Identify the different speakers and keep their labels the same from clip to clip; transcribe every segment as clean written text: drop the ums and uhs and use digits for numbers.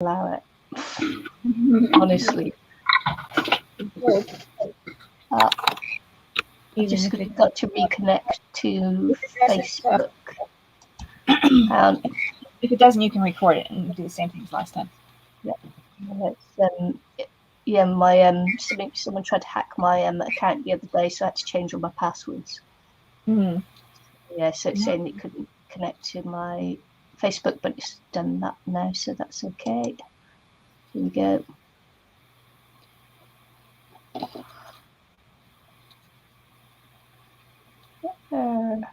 Speaker 1: allow it. Honestly.
Speaker 2: Even
Speaker 1: just
Speaker 2: if
Speaker 1: got to reconnect to Facebook.
Speaker 2: If it doesn't, you can record it and do the same thing as last time.
Speaker 1: Yeah, my someone tried to hack my account the other day, so I had to change all my passwords.
Speaker 2: Mm.
Speaker 1: Yeah, so it's saying it couldn't connect to my Facebook, but it's done that now, so that's okay. Here we go. I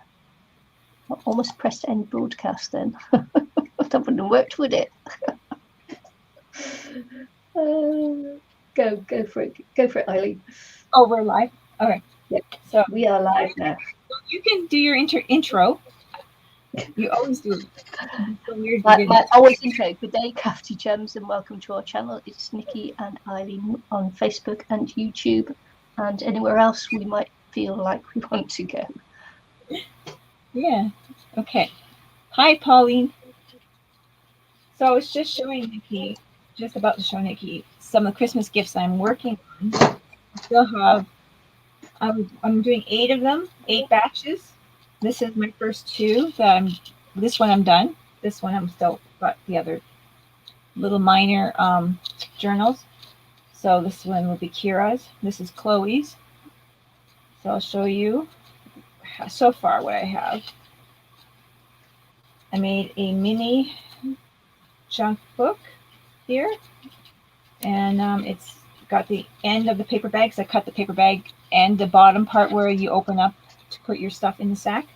Speaker 1: almost pressed end broadcast then. That wouldn't have worked, would it? Go for it. Go for it, Eileen.
Speaker 2: Oh, we're live? Okay.
Speaker 1: Yeah.
Speaker 2: So
Speaker 1: we are live now.
Speaker 2: You can do your intro. You always do. It's so weird.
Speaker 1: My always intro. Good day, crafty gems, and welcome to our channel. It's Nicky and Eileen on Facebook and YouTube, and anywhere else we might feel like we want to go.
Speaker 2: Yeah. Okay. Hi, Pauline. So I was just showing Nicky, just about to show Nicky some of the Christmas gifts I'm working on. I still have. I'm doing 8 of them, 8 batches. This is my first 2. This one I'm done. This one I'm still got the other little minor journals. So this one will be Kira's. This is Chloe's. So I'll show you so far what I have. I made a mini junk book here, and it's got the end of the paper bag. So I cut the paper bag and the bottom part where you open up to put your stuff in the sack.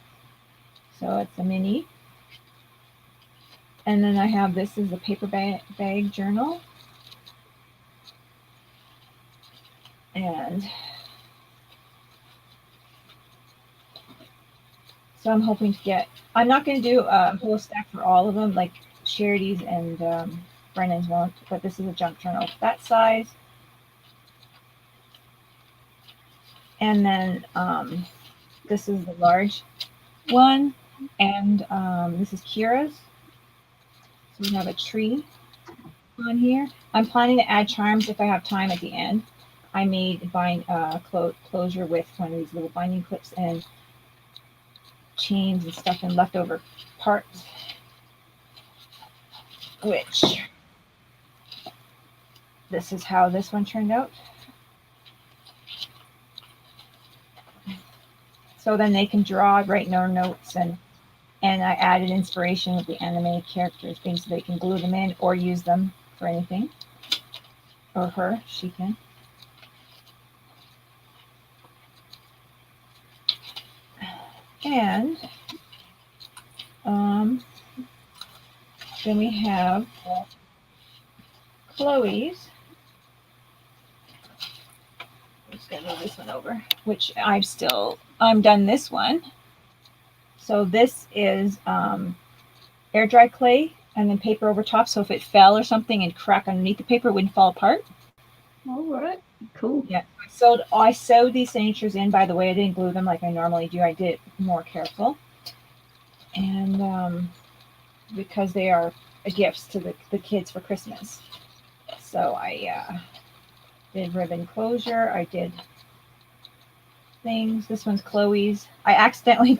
Speaker 2: So it's a mini. And then I have this is a paper bag journal. And so I'm hoping to get, I'm not going to do a whole stack for all of them, like Charity's and Brennan's won't, but this is a junk journal that size. And then this is the large one, and this is Kira's. So we have a tree on here. I'm planning to add charms if I have time at the end. I made closure with one of these little binding clips and chains and stuff and leftover parts, which this is how this one turned out. So then they can draw, write notes, and I added inspiration with the anime characters, things so they can glue them in or use them for anything. Or she can. And then we have Chloe's. I'm just gonna move this one over, which I'm done this one. So this is air dry clay and then paper over top. So if it fell or something and crack underneath the paper, it wouldn't fall apart.
Speaker 1: All right, cool.
Speaker 2: Yeah. So I sewed these signatures in. By the way, I didn't glue them like I normally do. I did it more careful, and because they are gifts to the kids for Christmas. So I did ribbon closure. I did things. This one's Chloe's. I accidentally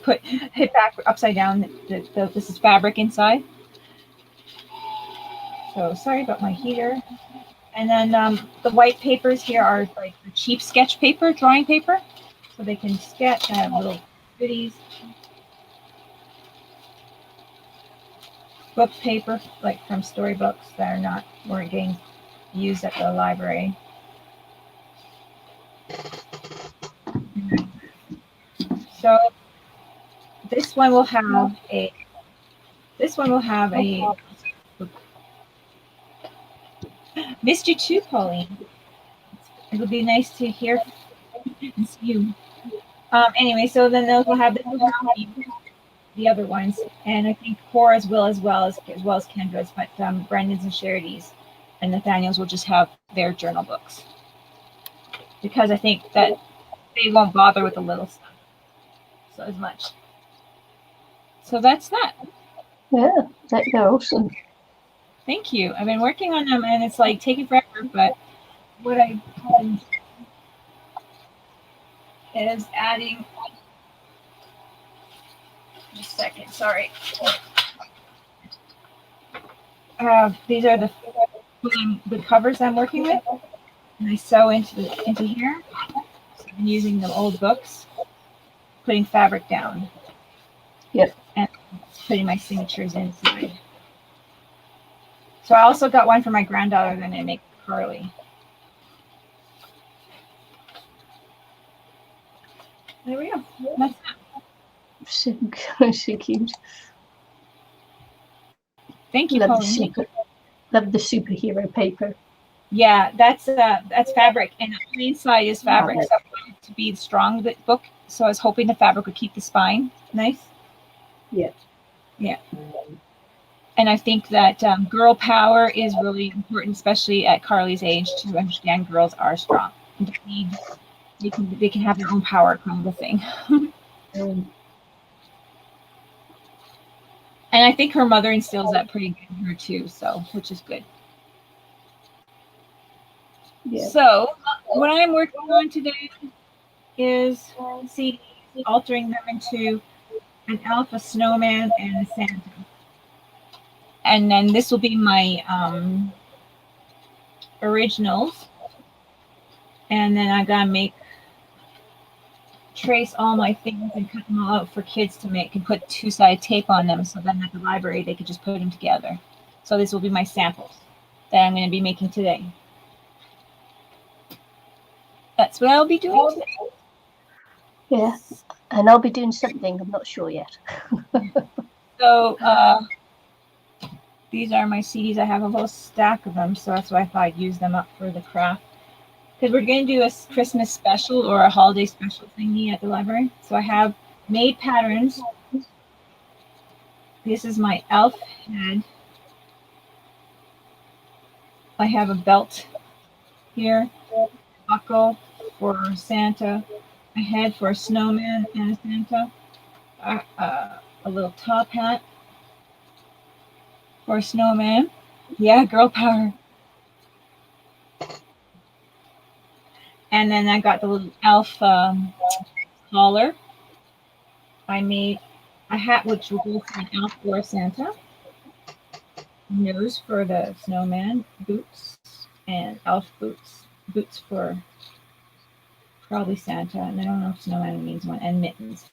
Speaker 2: hit back upside down. This is fabric inside. So sorry about my heater. And then the white papers here are like the cheap sketch paper, drawing paper. So they can sketch. I have little goodies. Book paper, like from storybooks that weren't getting used at the library. So this one will have a missed you too, Pauline. It'll be nice to hear and see you. Anyway, so then those will have the other ones, and I think Cora's will as well as Kendra's, but Brendan's and Charity's and Nathaniel's will just have their journal books, because I think that they won't bother with the little stuff so as much. So that's that.
Speaker 1: Yeah, they're awesome.
Speaker 2: Thank you. I've been working on them, and it's like taking forever. But what I've done is adding. Just a second. Sorry. These are the covers I'm working with, and I sew into here. So I'm using the old books, putting fabric down.
Speaker 1: Yep.
Speaker 2: And putting my signatures inside. So I also got one for my granddaughter that I make Carly. There we go. That's
Speaker 1: So cute.
Speaker 2: Thank you, Pauline.
Speaker 1: Love the superhero paper.
Speaker 2: Yeah, that's fabric, and the inside is fabric. So I wanted it to be the strong book, so I was hoping the fabric would keep the spine nice.
Speaker 1: Yeah.
Speaker 2: Yeah. And I think that girl power is really important, especially at Carly's age, to understand girls are strong. They can have their own power, kind of a thing. And I think her mother instills that pretty good in her too, so which is good. Yeah. So what I'm working on today is altering them into an elf, a snowman, and a Santa. And then this will be my originals. And then I gotta trace all my things and cut them all out for kids to make and put two-sided tape on them, so then at the library they could just put them together. So this will be my samples that I'm going to be making today. That's what I'll be doing today.
Speaker 1: Yeah, and I'll be doing something, I'm not sure yet.
Speaker 2: So these are my CDs. I have a whole stack of them, so that's why I thought I'd use them up for the craft. Because we're going to do a Christmas special or a holiday special thingy at the library. So I have made patterns. This is my elf head. I have a belt here, buckle for Santa, a head for a snowman and a Santa, a little top hat for a snowman. Yeah, girl power. And then I got the little elf collar. I made a hat which will go for an elf or a Santa. Nose for the snowman, boots, and elf boots. Boots for probably Santa, and I don't know if snowman means one, and mittens.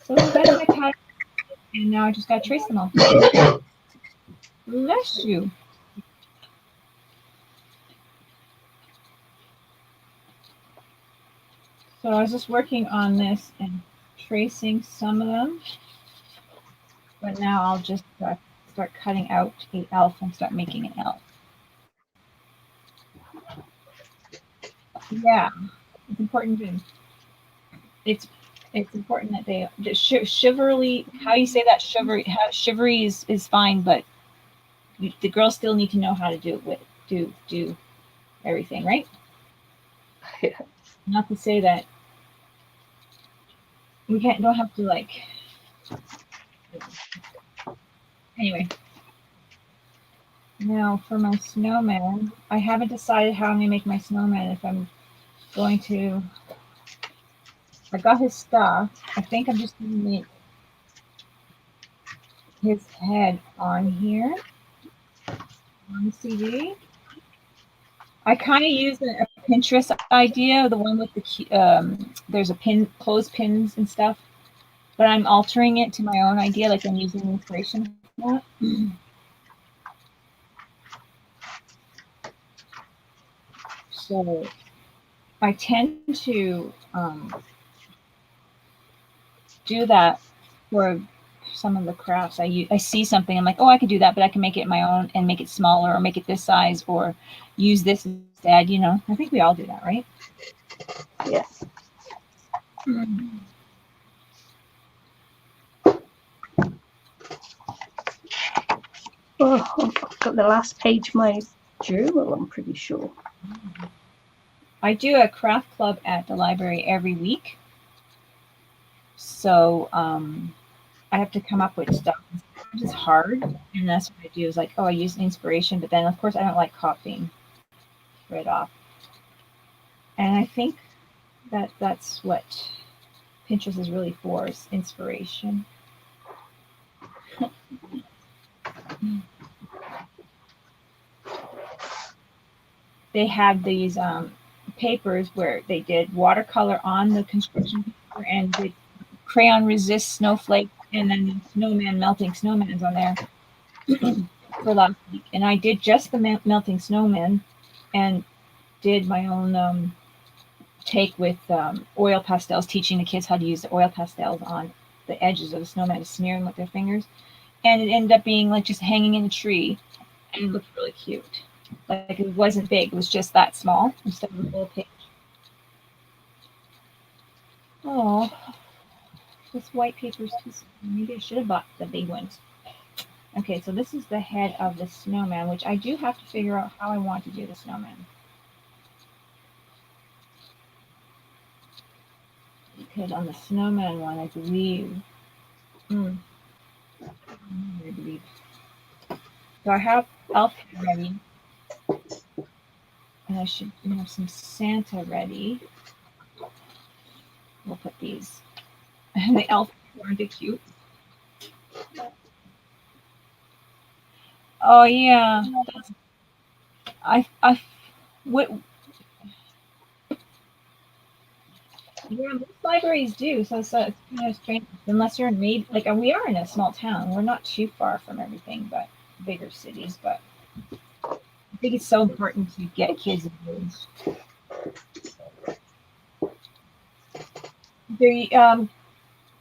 Speaker 2: So that's my pattern, and now I just got to trace them all. Bless you. So I was just working on this and tracing some of them, but now I'll just start cutting out an elf and start making an elf. Yeah, it's important to. It's important that they chivalry. How you say that chivalry is fine, but the girls still need to know how to do everything, right?
Speaker 1: Yeah.
Speaker 2: Not to say that we don't have to like. Anyway, now for my snowman, I haven't decided how I'm gonna make my snowman. If I'm going to, I got his stuff. I think I'm just gonna make his head on here on the CD. I kind of use a Pinterest idea, the one with the there's a clothespins and stuff, but I'm altering it to my own idea, like I'm using inspiration for that. So I tend to do that for some of the crafts. I see something, I'm like, oh, I could do that, but I can make it my own and make it smaller or make it this size or use this instead, you know. I think we all do that, right?
Speaker 1: Yeah. Oh, I've got the last page of my journal, I'm pretty sure.
Speaker 2: I do a craft club at the library every week. So I have to come up with stuff. Sometimes it's hard, and that's what I do. Is like, oh, I use inspiration, but then of course I don't like copying right off. And I think that that's what Pinterest is really for, is inspiration. They have these papers where they did watercolor on the construction paper and did crayon resist snowflake, and then snowman melting snowmans on there for last week. And I did just the melting snowman and did my own take with oil pastels, teaching the kids how to use the oil pastels on the edges of the snowman to smear them with their fingers. And it ended up being like just hanging in a tree, and it looked really cute. Like it wasn't big, it was just that small instead of a full page. Oh, this white paper is too small. Maybe I should have bought the big ones. Okay, so this is the head of the snowman, which I do have to figure out how I want to do the snowman. Because on the snowman one, I believe. I believe. So I have elf ready. And I should have some Santa ready. We'll put these. And the elf aren't they cute? Oh yeah. What? Yeah, most libraries do. So it's kind of strange unless you're in like we are in a small town. We're not too far from everything, but bigger cities. But I think it's so important to get kids engaged.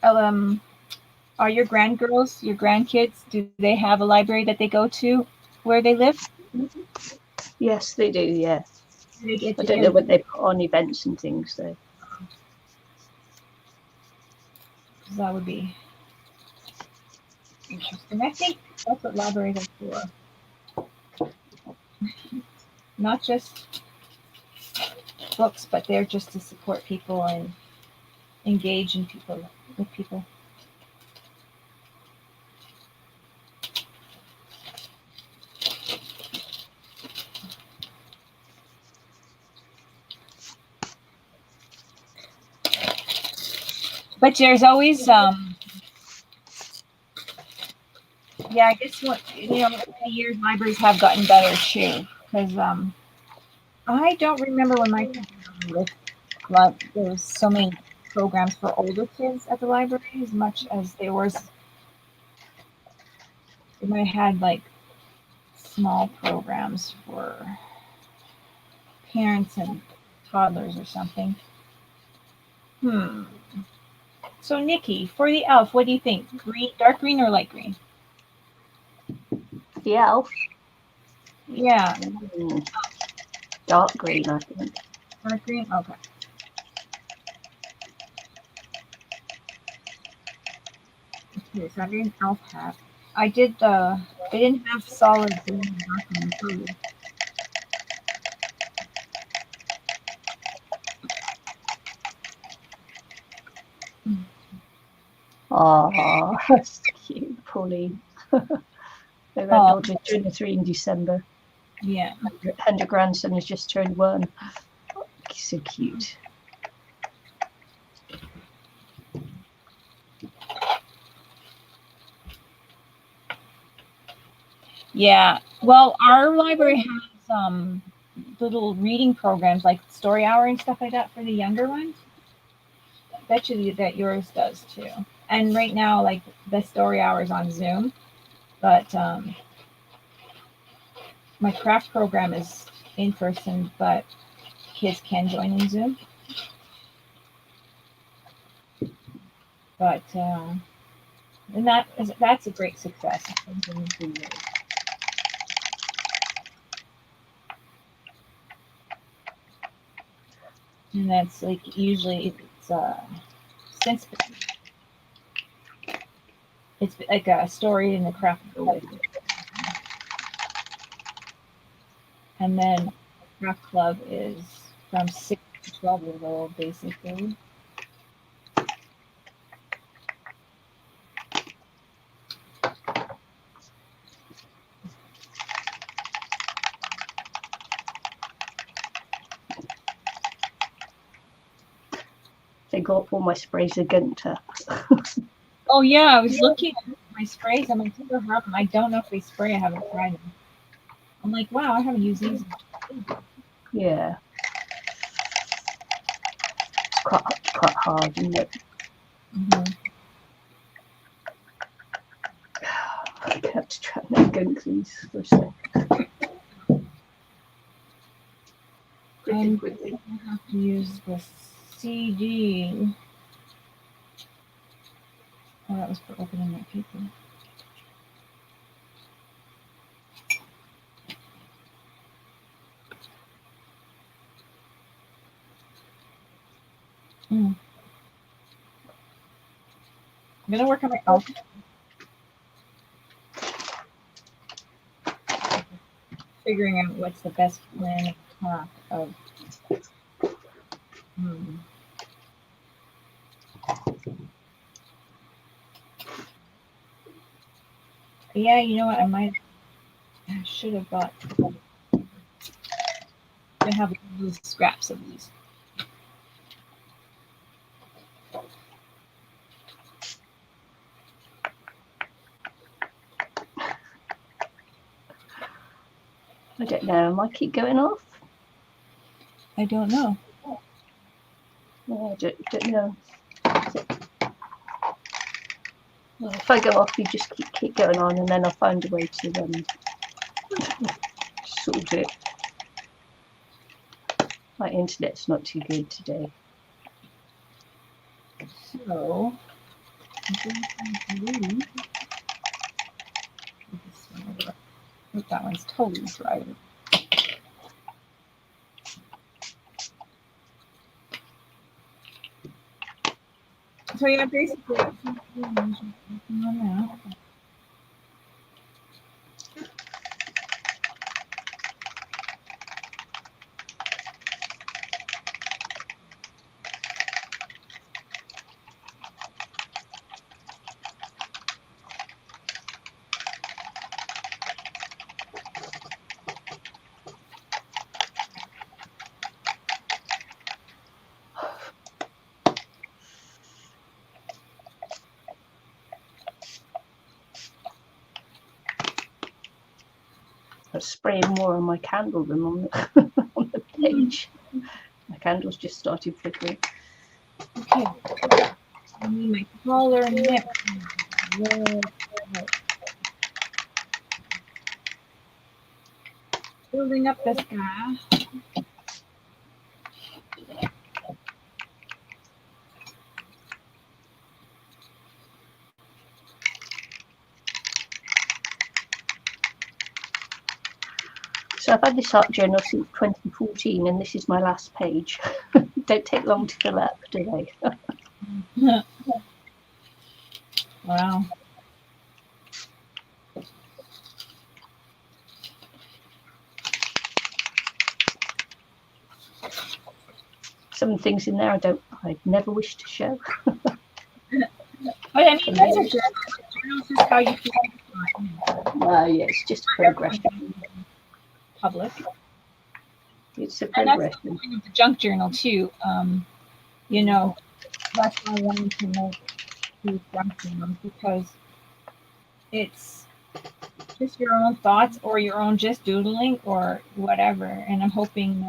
Speaker 2: Are your grandgirls, your grandkids, do they have a library that they go to where they live?
Speaker 1: Yes, they do, yeah.
Speaker 2: I
Speaker 1: don't know when they put on events and things, though.
Speaker 2: That would be interesting. I think that's what libraries are for. Not just books, but they're just to support people and engage in with people. But there's always yeah, I guess over the years libraries have gotten better too, because I don't remember when my there was so many programs for older kids at the library as much as there was. They might have had like small programs for parents and toddlers or something. So Nikki, for the elf, what do you think? Green, dark green, or light green?
Speaker 1: The elf?
Speaker 2: Yeah.
Speaker 1: Dark green, I think.
Speaker 2: Dark green? Okay. Okay, so I did an elf hat. I did they didn't have solid green and dark green food.
Speaker 1: Oh, that's cute, Pauline. My granddaughter turned 3 in December.
Speaker 2: Yeah.
Speaker 1: And her grandson has just turned 1. Oh, so cute.
Speaker 2: Yeah. Well, our library has little reading programs like Story Hour and stuff like that for the younger ones. I bet you that yours does too. And right now, like the Story Hour is on Zoom, but my craft program is in person, but kids can join in Zoom. But and that's a great success. And that's like usually since it's like a story in the craft club. And then craft club is from 6 to 12 years old, basically.
Speaker 1: take off all my sprays of Gunter.
Speaker 2: Oh yeah, I was looking at my sprays. I'm like, I don't know if they spray. I haven't tried them. I'm like, wow, I haven't used these.
Speaker 1: Yeah. It's quite hard, isn't it?
Speaker 2: Mm-hmm.
Speaker 1: I have to try and gunk these for a sec. Quickly.
Speaker 2: I have to use the CD. Oh, that was for opening my paper. I'm gonna work on my outfit. Figuring out what's the best plan of Yeah, you know what? I should have bought. I have little scraps of these.
Speaker 1: I don't know. Might keep going off.
Speaker 2: I don't know.
Speaker 1: No, I don't know. Well, if I go off, you just keep going on, and then I'll find a way to sort it. My internet's not too good today.
Speaker 2: So, that one's totally dry. So yeah, basically, on that.
Speaker 1: I'm spraying more on my candle than on the, on the page. My candle's just started flickering.
Speaker 2: Okay. I need my collar nip. Building up this guy.
Speaker 1: So I've had this art journal since 2014, and this is my last page. Don't take long to fill up, do they?
Speaker 2: Wow.
Speaker 1: Some things in there I'd never wish to show.
Speaker 2: But I mean, these are journals, just how you feel.
Speaker 1: Yeah, it's just a progression.
Speaker 2: Public.
Speaker 1: It's a
Speaker 2: And that's
Speaker 1: progression.
Speaker 2: the point of the junk journal too. You know, that's why I wanted to make these junk journals, because it's just your own thoughts or your own just doodling or whatever. And I'm hoping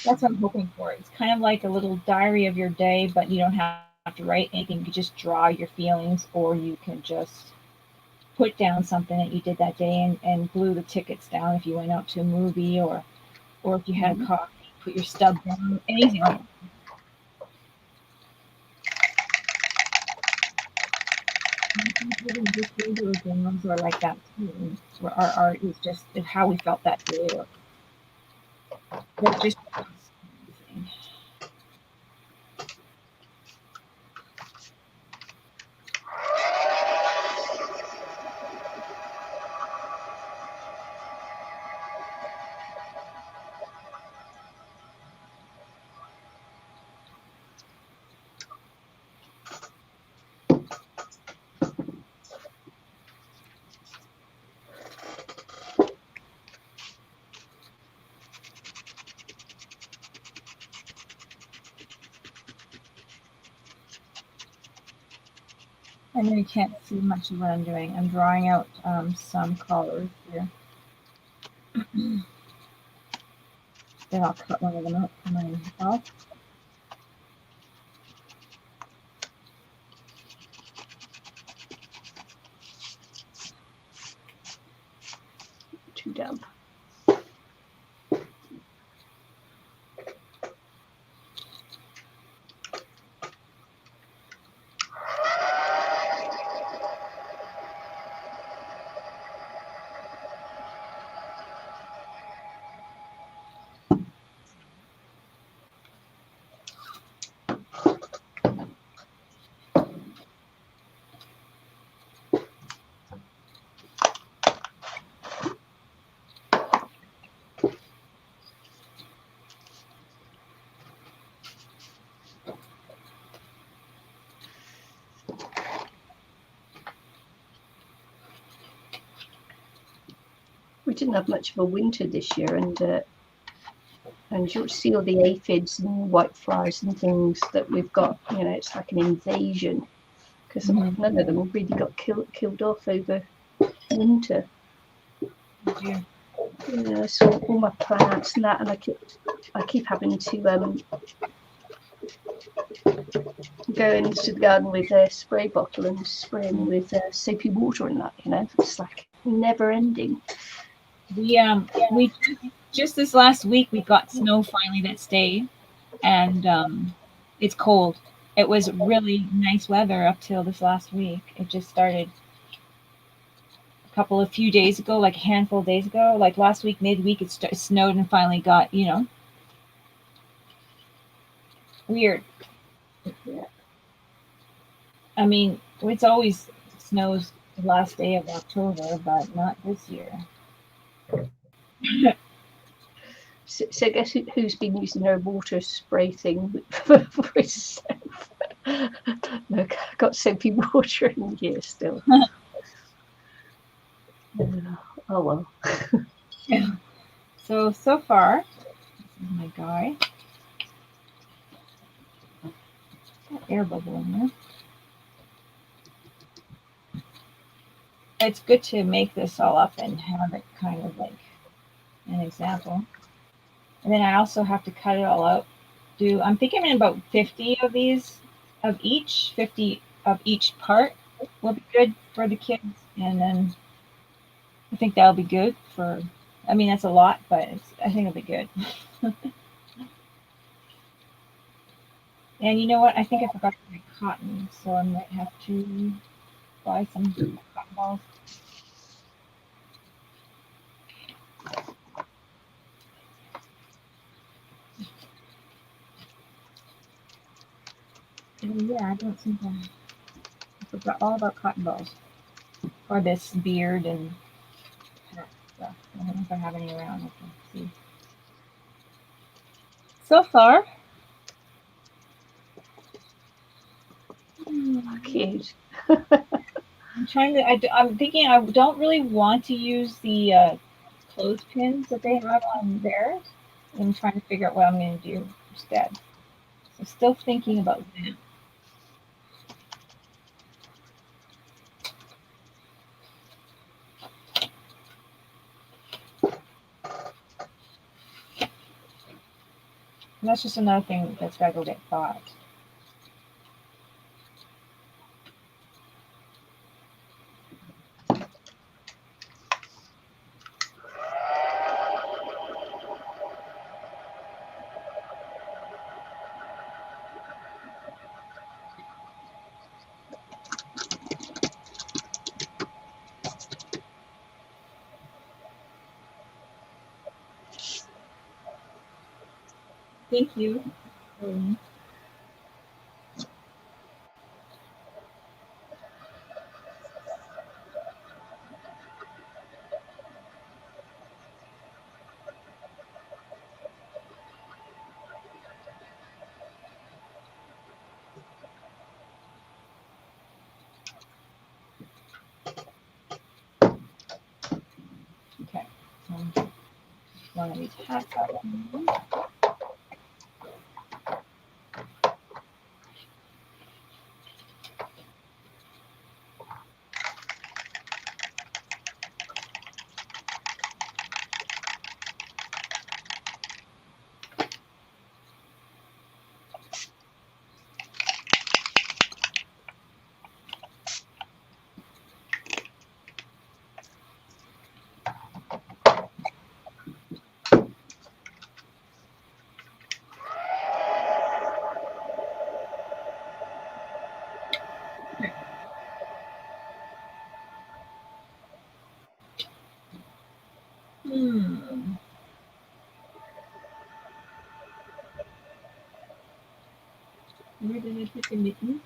Speaker 2: that's what I'm hoping for. It's kind of like a little diary of your day, but you don't have to write anything. You can just draw your feelings, or you can just put down something that you did that day and glue the tickets down if you went out to a movie, or if you had coffee, put your stub down, anything like that. Just regular journals are like that too. Our art is just how we felt that day. But just I know you can't see much of what I'm doing. I'm drawing out some colors here. Then I'll cut one of them out for myself.
Speaker 1: Too damp. We didn't have much of a winter this year, and you'll see all the aphids and whiteflies and things that we've got. You know, it's like an invasion because none of them really got killed off over winter.
Speaker 2: Yeah.
Speaker 1: Yeah, so all my plants and that, and I keep having to go into the garden with a spray bottle and spray them with soapy water and that. You know, it's like never ending.
Speaker 2: We just this last week we got snow finally that stayed, and it's cold. It was really nice weather up till this last week. It just started a few days ago, like a handful of days ago. Like last week, midweek, it snowed and finally got, weird.
Speaker 1: Yeah.
Speaker 2: I mean, it's always snows the last day of October, but not this year.
Speaker 1: So guess who's been using their water spray thing for himself? Look, I got soapy water in here still. Oh well.
Speaker 2: Yeah. So far, this is my guy. Got air bubble in there. It's good to make this all up and have it kind of like an example. And then I also have to cut it all out. I'm thinking about 50 of these, of each, 50 of each part will be good for the kids. And then I think that'll be good for, I mean, that's a lot, but I think it'll be good. And you know what? I think I forgot to buy cotton, so I might have to buy some cotton balls. And yeah, I don't think I forgot all about cotton balls for this beard and hat stuff. I don't know if I have any around. I can see. So far,
Speaker 1: Cute.
Speaker 2: I'm thinking I don't really want to use the clothespins that they have on theirs. I'm trying to figure out what I'm going to do instead. So still thinking about that. And that's just another thing that's got to go get thought. Thank you. Okay. One of these hats out. Where did I put the mitten?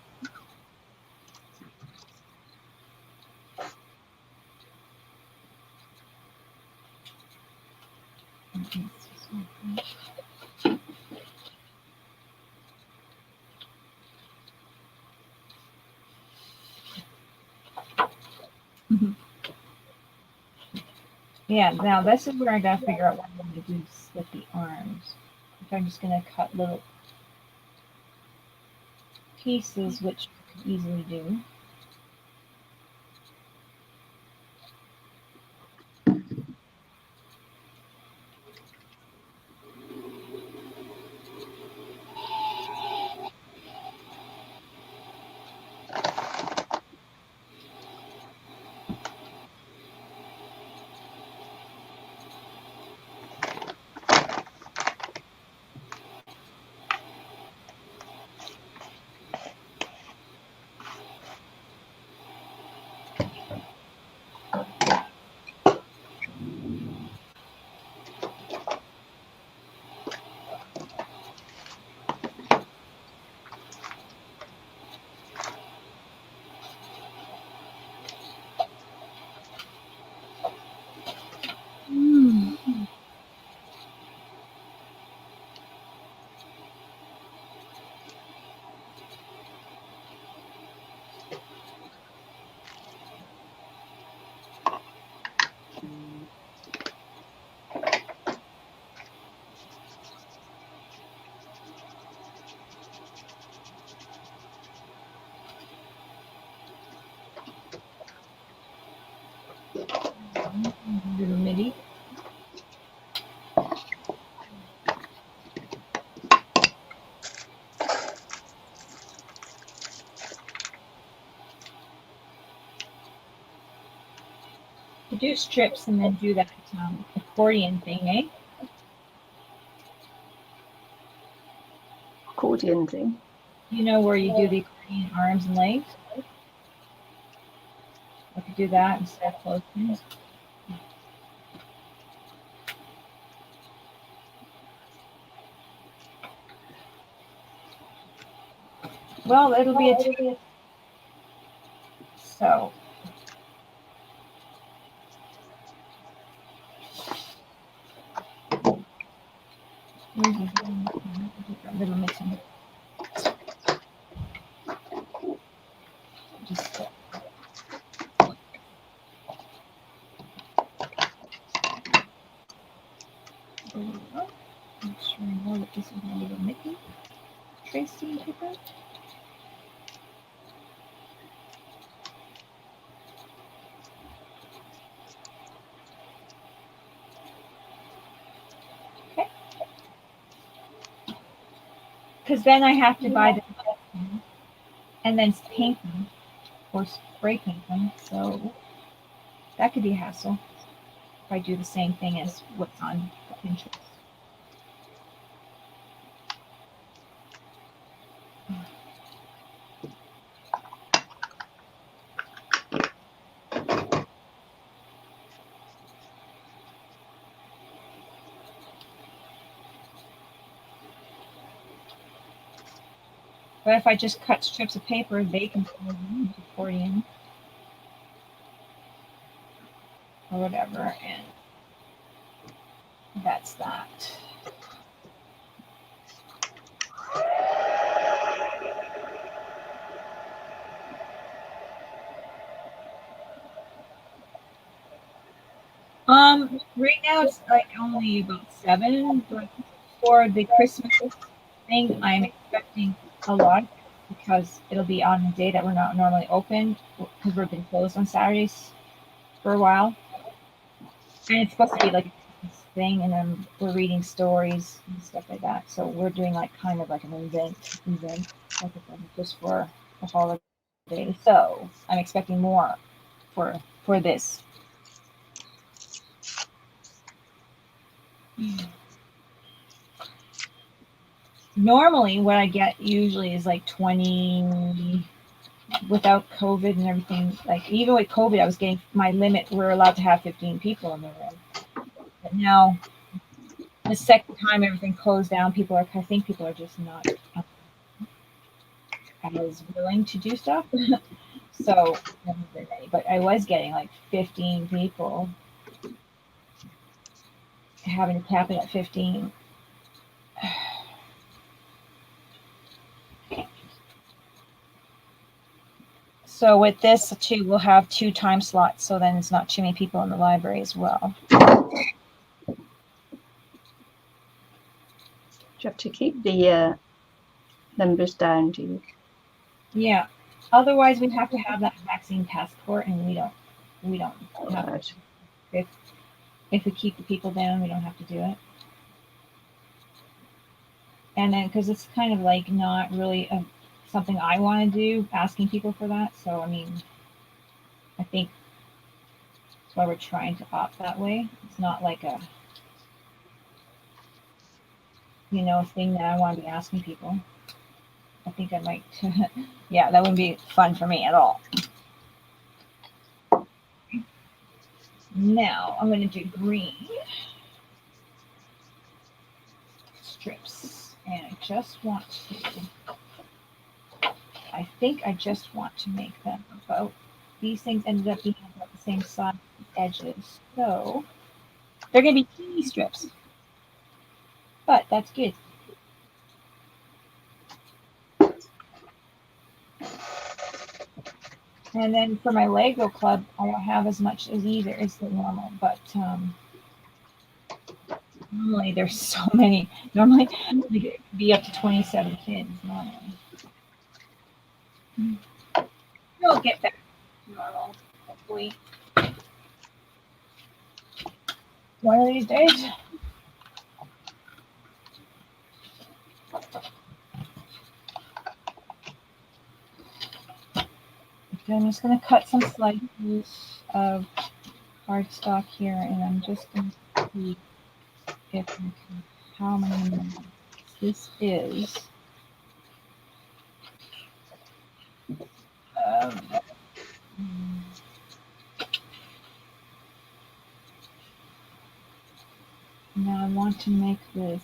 Speaker 2: Yeah, now this is where I gotta figure out what I'm gonna do with the arms. If I'm just gonna cut little pieces, which I could easily do. Little midi. To do strips and then do that accordion thing, eh?
Speaker 1: Accordion thing.
Speaker 2: You know where you do the accordion arms and legs? I could do that instead of clothespins. Well, it'll be a so. Little missing. Just make sure I know that this is my little Mickey tracing paper. Okay. Because then I have to buy them and then paint them or spray paint them. So that could be a hassle if I do the same thing as what's on Pinterest. But if I just cut strips of paper, they can fold into accordion or whatever, and that's that. Right now it's like only about 7, but for the Christmas thing, I'm expecting a lot because it'll be on a day that we're not normally open because we've been closed on Saturdays for a while. And it's supposed to be like a Christmas thing, and then we're reading stories and stuff like that. So we're doing like kind of like an event like a thing just for the holiday. So I'm expecting more for this. Normally, what I get usually is like 20 without COVID and everything. Like even with COVID, I was getting my limit. We're allowed to have 15 people in the room. But now, the second time everything closed down, I think people are just not as willing to do stuff. So, but I was getting like 15 people, having to cap it at 15. So with this too, we'll have 2 time slots, so then it's not too many people in the library as well.
Speaker 1: Do you have to keep the numbers down, do you?
Speaker 2: Yeah. Otherwise, we'd have to have that vaccine passport, and we don't have
Speaker 1: Right.
Speaker 2: if we keep the people down, we don't have to do it. And then, because it's kind of like not really something I want to do, asking people for that. So, I mean, I think that's why we're trying to opt that way. It's not like a, thing that I want to be asking people. I think I might, yeah, that wouldn't be fun for me at all. Now, I'm going to do green strips. And I just want to make them about, these things ended up being about the same size edges. So they're going to be teeny strips, but that's good. And then for my Lego club, I don't have as much as either as the normal, but normally there's so many. Normally it could be up to 27 kids normally. We'll get back to normal, hopefully. One of these days. Okay, I'm just going to cut some slices of cardstock here, and I'm just going to see if I can, how many this is. Now I want to make this.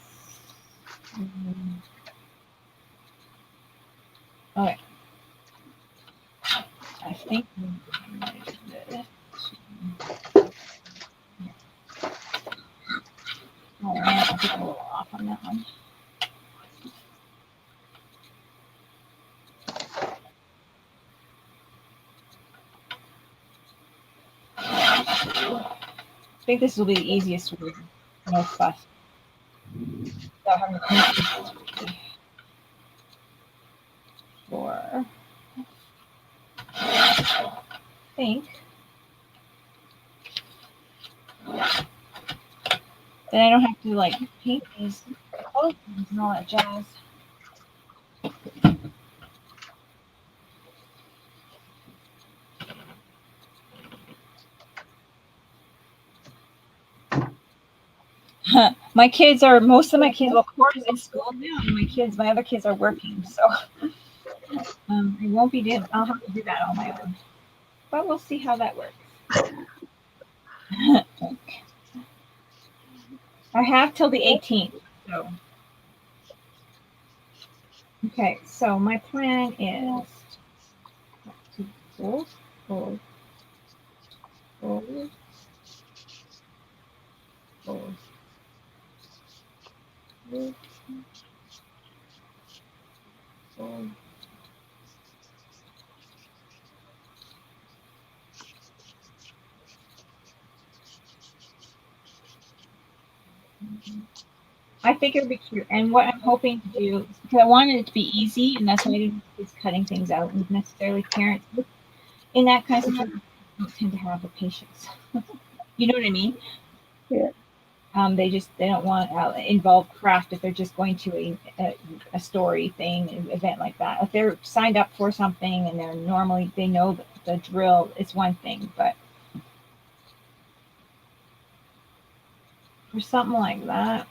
Speaker 2: Okay. I think oh man, I think I'm a little off on that one. I think this will be the easiest one. No fuss. Without having to think. For I think. Then I don't have to like paint these colors and all that jazz. Most of my kids, well, Cora's in school now, and my other kids are working, so I won't be doing, I'll have to do that on my own. But we'll see how that works. I have till the 18th, so. Okay, so my plan is to fold, fold, fold, fold, fold, fold. I think it would be cute. And what I'm hoping to do, because I wanted it to be easy, and that's why I didn't use cutting things out and necessarily parents in that kind of situation don't tend to have the patience. You know what I mean?
Speaker 1: Yeah.
Speaker 2: They don't want to involve craft if they're just going to a story thing, an event like that. If they're signed up for something and they know the drill, it's one thing, but for something like that,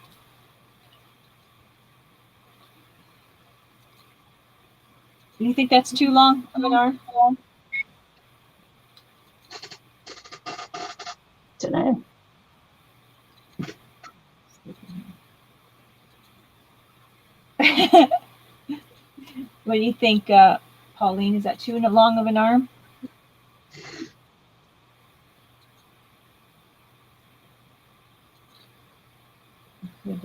Speaker 2: do you think that's too long of an arm?
Speaker 1: Don't know.
Speaker 2: What do you think, Pauline? Is that too long of an arm? Could,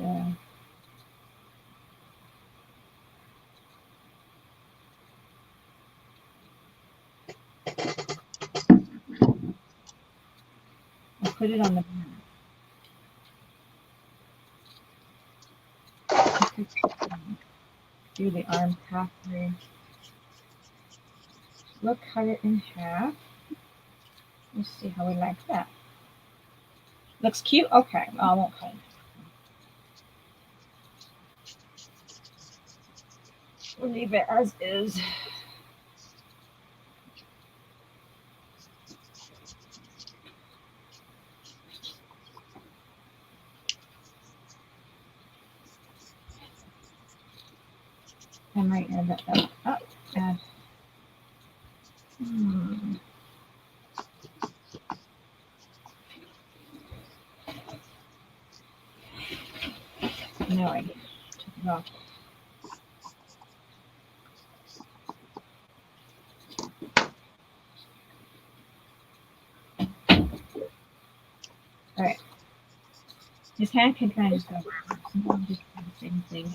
Speaker 2: I'll put it on the do the arm halfway. We'll cut it in half. Let's see how we like that. Looks cute? Okay, I won't cut it. We'll leave it as is. I might end that up. No idea. Took it off. All right. His hand can kind of just go around. So just do the same thing.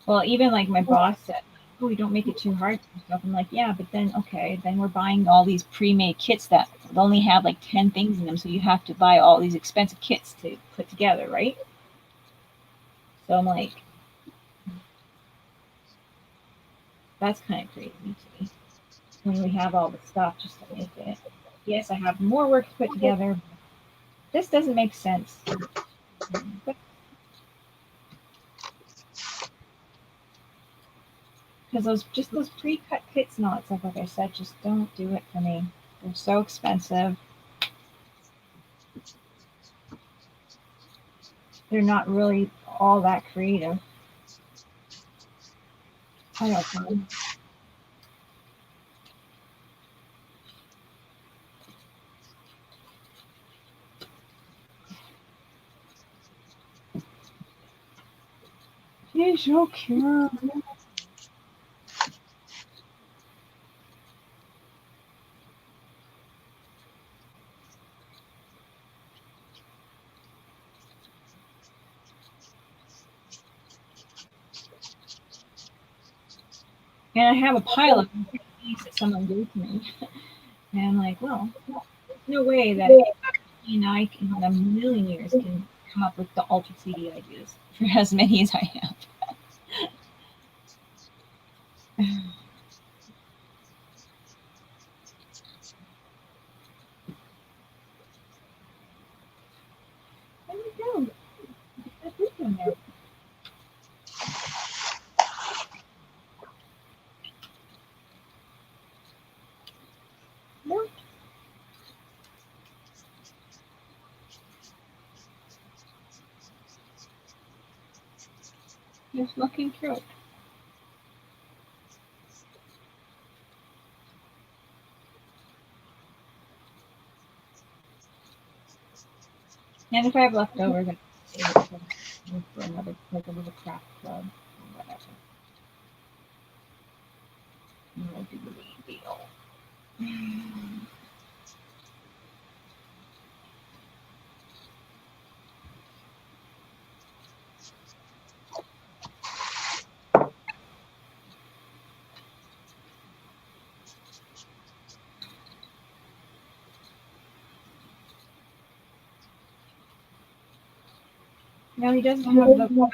Speaker 2: Well, even like my boss said, oh, we don't make it too hard for yourself. I'm like, yeah, but then, okay, then we're buying all these pre-made kits that only have like 10 things in them. So you have to buy all these expensive kits to put together, right? So I'm like, that's kind of crazy to me. When we have all the stuff just to make it. Yes, I have more work to put together. But this doesn't make sense. Because those pre-cut kits and all that stuff, like I said, just don't do it for me. They're so expensive. They're not really all that creative. I don't know. He's so cute. And I have a pile of things that someone gave me. And I'm like, well, there's no way that I in a million years can come up with the Ultra CD ideas for as many as I have. There we go. That's it in there. No. Just looking cute. And if I have leftovers, I can save it for another, like a little craft club or whatever. And we'll do the deal. No, he doesn't have the.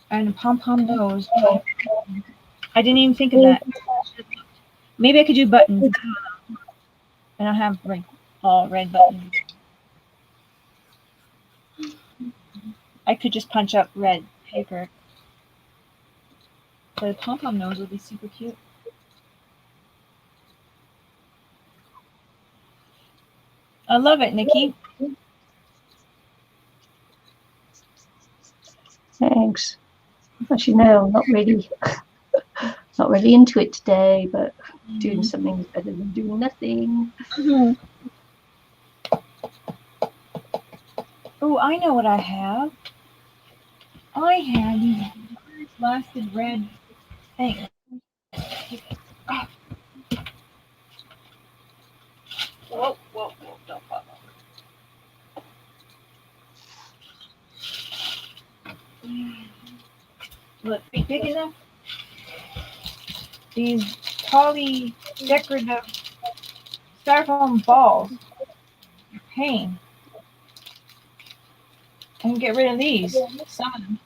Speaker 2: And a pom-pom nose. I didn't even think of that. Maybe I could do buttons. And I have like all red buttons. I could just punch up red paper. The pom-pom nose would be super cute. I love it, Nicky.
Speaker 1: Thanks. As you know, I'm not really into it today, but doing something is better than doing nothing.
Speaker 2: Oh, I know what I have. I have these blasted red things. Oh. Whoa, don't fall over. Will it be big enough? These poly decorative styrofoam balls are pain. I can get rid of these. Some of them.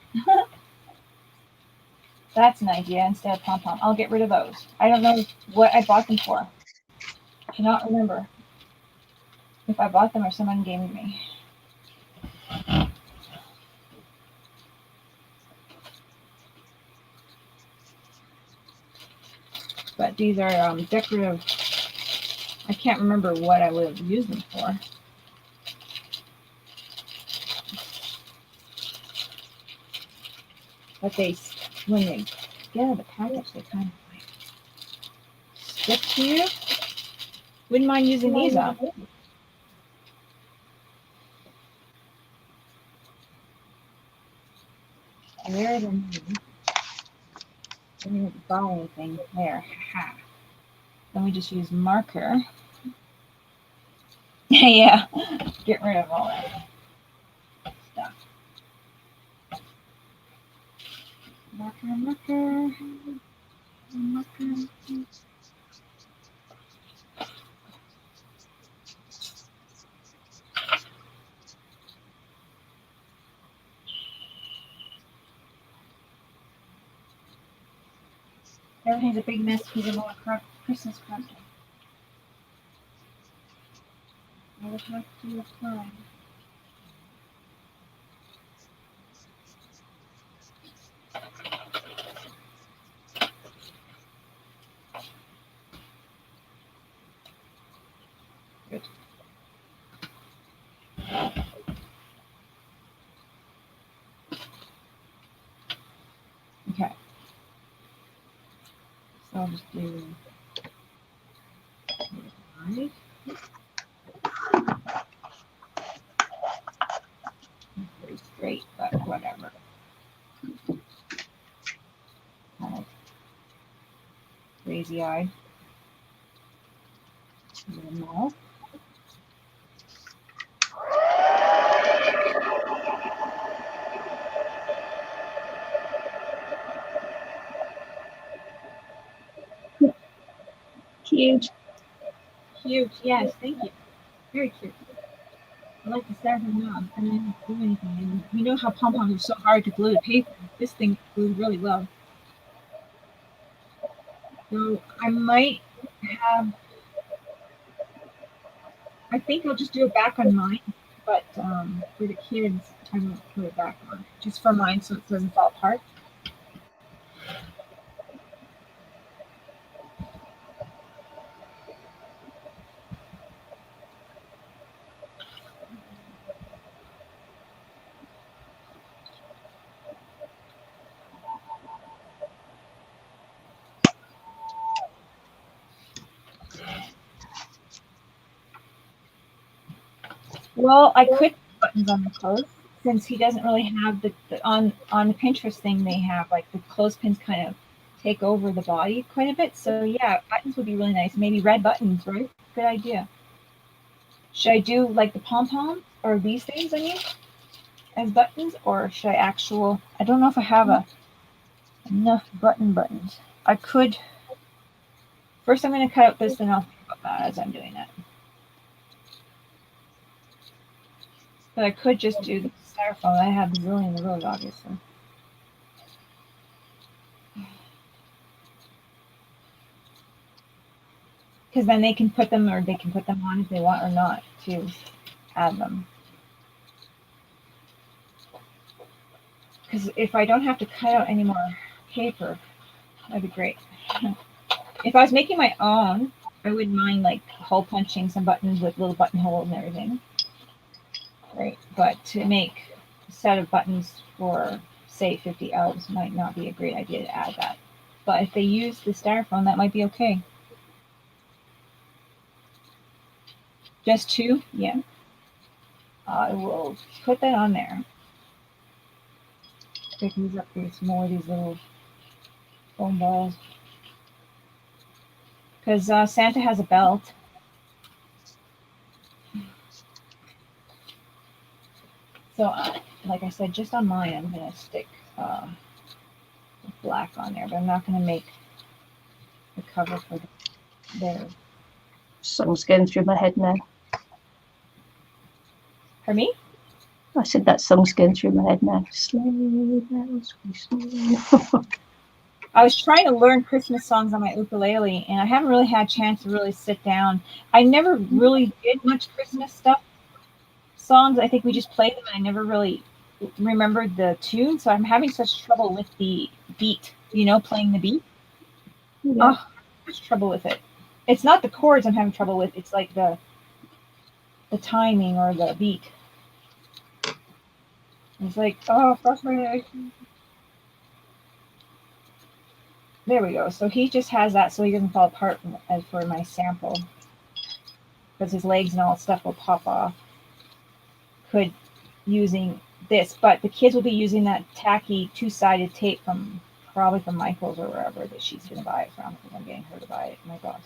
Speaker 2: That's an idea instead of pom-pom. I'll get rid of those. I don't know what I bought them for. I cannot remember if I bought them or someone gave them me. But these are decorative. I can't remember what I would have used them for. But when they get out of the package, they kind of like stick to you. Wouldn't mind using these up. Where are the names? I didn't buy anything there. Then we just use marker. Yeah, get rid of all that stuff. Marker. Everything's a big mess because of all the Christmas crafting. I would have to apply. Good. Okay. So I'll just do 5. Pretty straight, but whatever. Kind of crazy eye. Mouth.
Speaker 1: Cute.
Speaker 2: Cute, yes, thank you. Very cute. I like the styrofoam knob, and I didn't glue anything. And we know how pom-poms are so hard to glue to paper. This thing glued really well. So I might have. I think I'll just do it back on mine, but for the kids, I won't put it back on. Just for mine, so it doesn't fall apart. Well, I could put buttons on the clothes since he doesn't really have the on the Pinterest thing. They have like the clothespins kind of take over the body quite a bit. So yeah, buttons would be really nice. Maybe red buttons, right? Good idea. Should I do like the pom-pom or these things on you as buttons, or should I I don't know if I have enough buttons. I could. First, I'm going to cut out this, and I'll think about that as I'm doing that. But I could just do the styrofoam. I have a zillion of those, obviously. Because then they can put them on if they want or not to add them. because if I don't have to cut out any more paper, that'd be great. If I was making my own, I wouldn't mind like hole punching some buttons with little buttonholes and everything. Right, but to make a set of buttons for, say, 50 elves might not be a great idea to add that. But if they use the styrofoam, that might be okay. Just 2? Yeah. I will put that on there. Pick these up, there's more of these little foam balls. Because Santa has a belt. So, like I said, just on mine, I'm going to stick black on there, but I'm not going to make the cover for there.
Speaker 1: Song's going through my head now.
Speaker 2: For me?
Speaker 1: I said that song's going through my head now. Sleigh bells, we sleigh.
Speaker 2: I was trying to learn Christmas songs on my ukulele, and I haven't really had a chance to really sit down. I never really did much Christmas stuff songs. I think we just played them, and I never really remembered the tune, so I'm having such trouble with the beat, playing the beat.
Speaker 1: Yeah.
Speaker 2: Oh, such trouble with it. It's not the chords I'm having trouble with. It's like the timing or the beat. It's like, oh, fuck my head. There we go. So he just has that so he doesn't fall apart as for my sample. Because his legs and all that stuff will pop off. Could using this. But the kids will be using that tacky 2-sided tape probably from Michael's or wherever that she's going to buy it from. Because I'm getting her to buy it. My boss.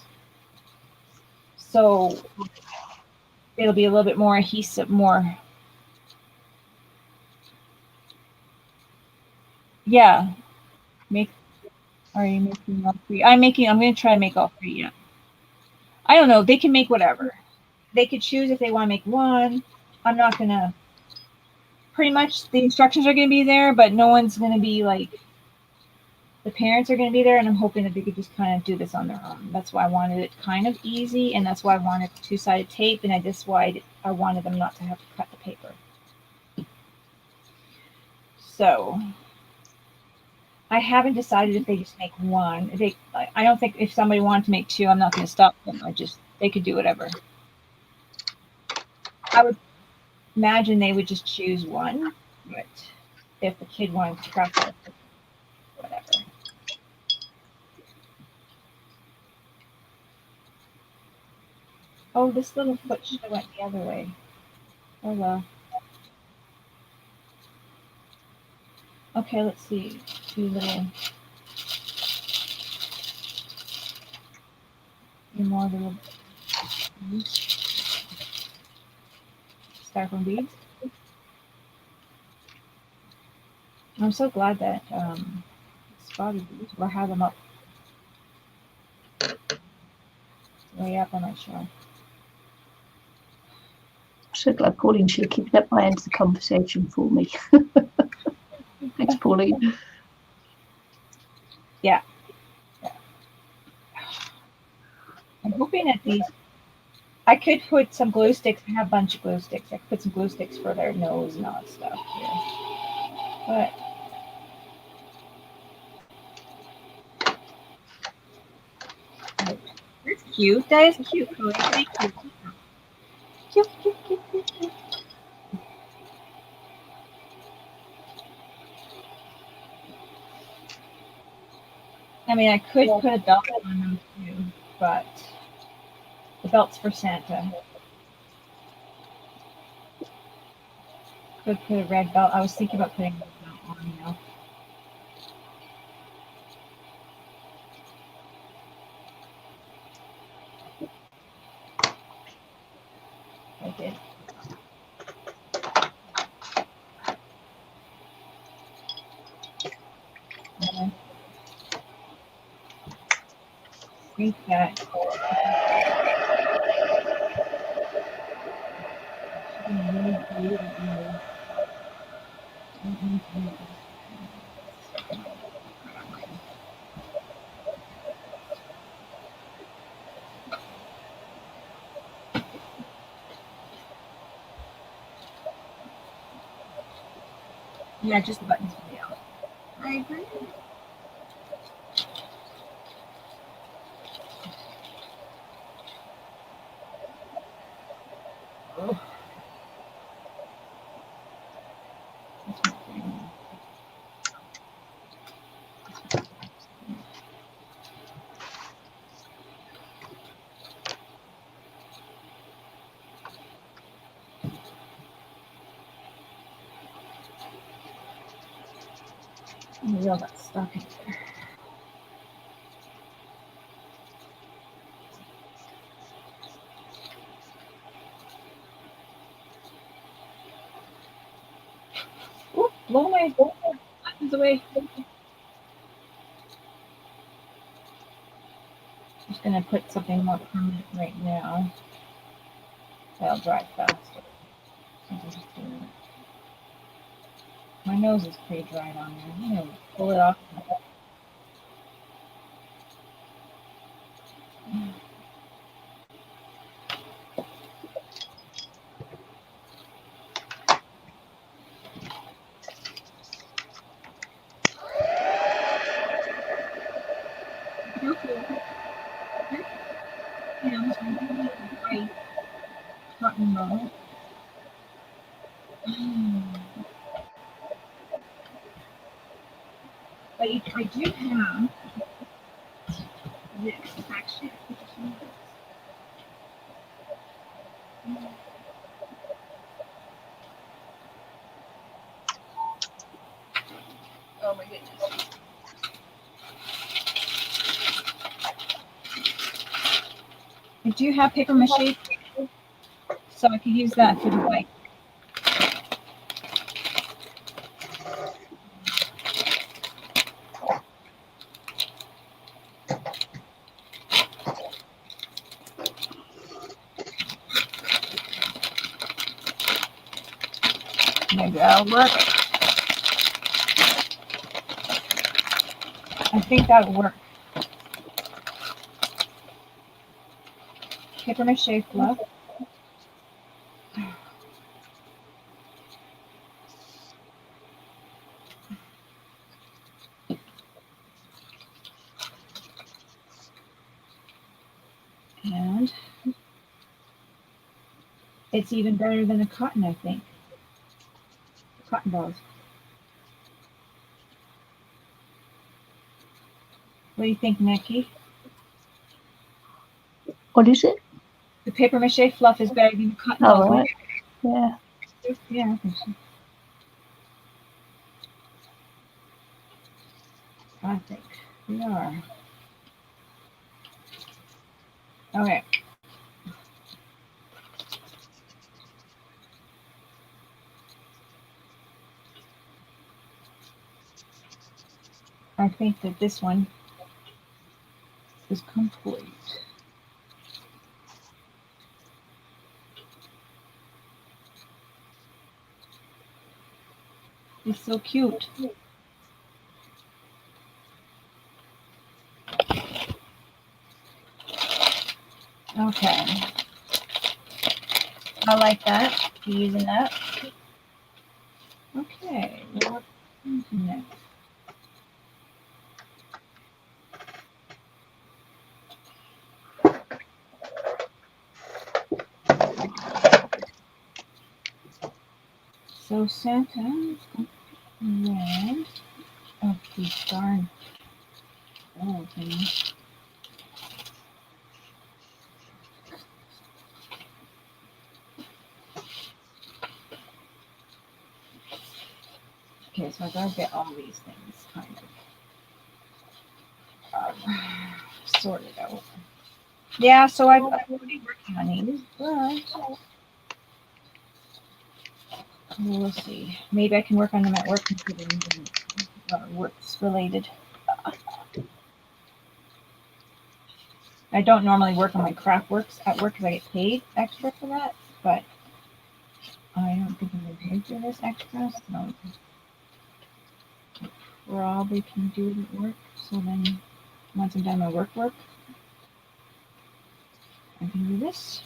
Speaker 2: So it'll be a little bit more adhesive, more. Yeah. Are you making all 3? I'm going to try to make all 3, yeah. I don't know. They can make whatever. They could choose if they want to make 1. I'm not going to. Pretty much the instructions are going to be there, but no one's going to be like. The parents are going to be there, and I'm hoping that they could just kind of do this on their own. That's why I wanted it kind of easy, and that's why I wanted 2-sided tape, and that's why I wanted them not to have to cut the paper. So. I haven't decided if they just make 1. I don't think if somebody wanted to make 2, I'm not going to stop them. They could do whatever. I would imagine they would just choose 1, but if the kid wanted to craft it, whatever. Oh, this little foot should have went the other way. Oh well. Okay, let's see. 2 more little styrofoam beads. I'm so glad that spotted beads will have them up way up on my shelf.
Speaker 1: I'm so glad Pauline should have keeping up my end of the conversation for me. Thanks, Pauline.
Speaker 2: Yeah. I'm hoping that these. I could put some glue sticks. I have a bunch of glue sticks. I could put some glue sticks for their nose and all that stuff here. But that's cute. That is cute, Chloe. Thank you. Cute, cute, cute, cute, cute. I mean, I could put a belt on them too, but the belt's for Santa. Could put a red belt. I was thinking about putting a red belt on, I did. I think that. Yeah, just the buttons for the favorite. Oh. That's my favorite. Maybe all that stuff in there. Oop, blow my buttons away. I'm just going to put something more permanent right now. That'll dry faster. My nose is pretty dried on there. I'm going to pull it off. Cotton ball. But I do have this actually. Oh my goodness. I do have paper mache, so I could use that for the white. Maybe that'll work. I think that'll work. Paper mache fluff. And it's even better than a cotton, I think. Cotton balls. What do you think, Nicky?
Speaker 1: What is it?
Speaker 2: The paper mache fluff is better than the cotton balls.
Speaker 1: Right. Yeah.
Speaker 2: Yeah, I think so. I think we are. Okay. I think that this one is complete. It's so cute. Okay. I like that. Using that. Okay. What next? So Santa's red. Oh, these darn. Oh, okay. Okay, so I gotta get all these things kind of sorted out. Yeah, so I'm already working on these, but we'll see. Maybe I can work on them at work considering work's related. I don't normally work on my craft works at work because I get paid extra for that, but I don't think I'm going to paid for this extra, so probably can do it at work. So then once I'm done my work, I can do this.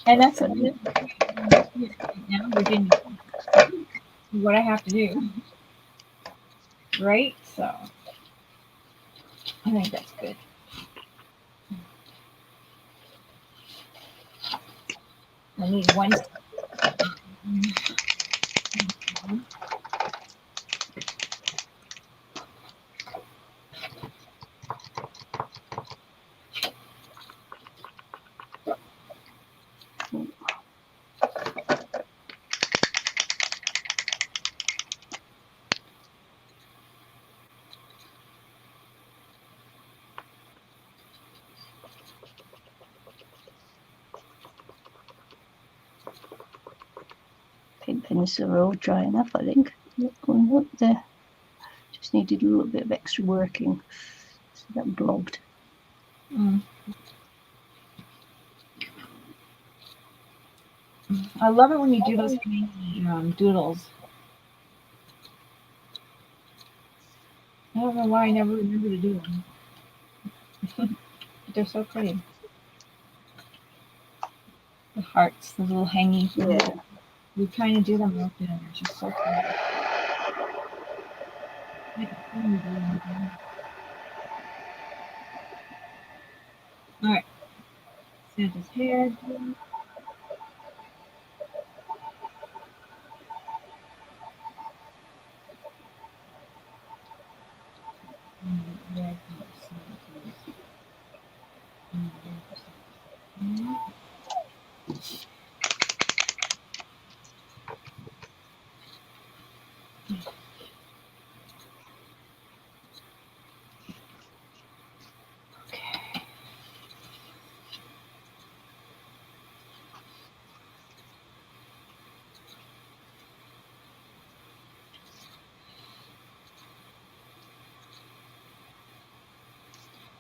Speaker 2: And that's now we're doing what I have to do, right? So I think that's good. I need one.
Speaker 1: Paint pens are all dry enough, I think. Going up there. Just needed a little bit of extra working. So that blobbed.
Speaker 2: I love it when you do those tiny doodles. I don't know why I never remember to do them. But they're so pretty. The hearts, the little hanging.
Speaker 1: Yeah.
Speaker 2: We're trying to do them often, and they're just so pretty. All right. Santa's head.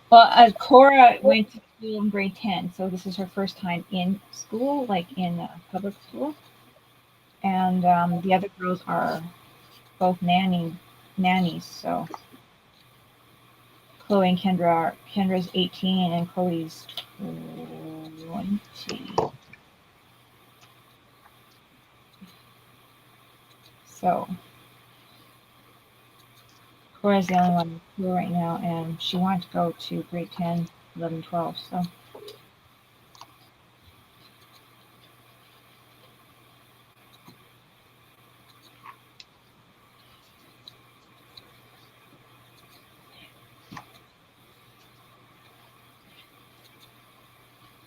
Speaker 2: Well, Cora went to school in grade 10, so this is her first time in school, like in public school. And the other girls are both nannies, so Chloe and Kendra's 18 and Cody's 20. So Cora's the only one in school right now, and she wanted to go to grade 10, 11, 12, so.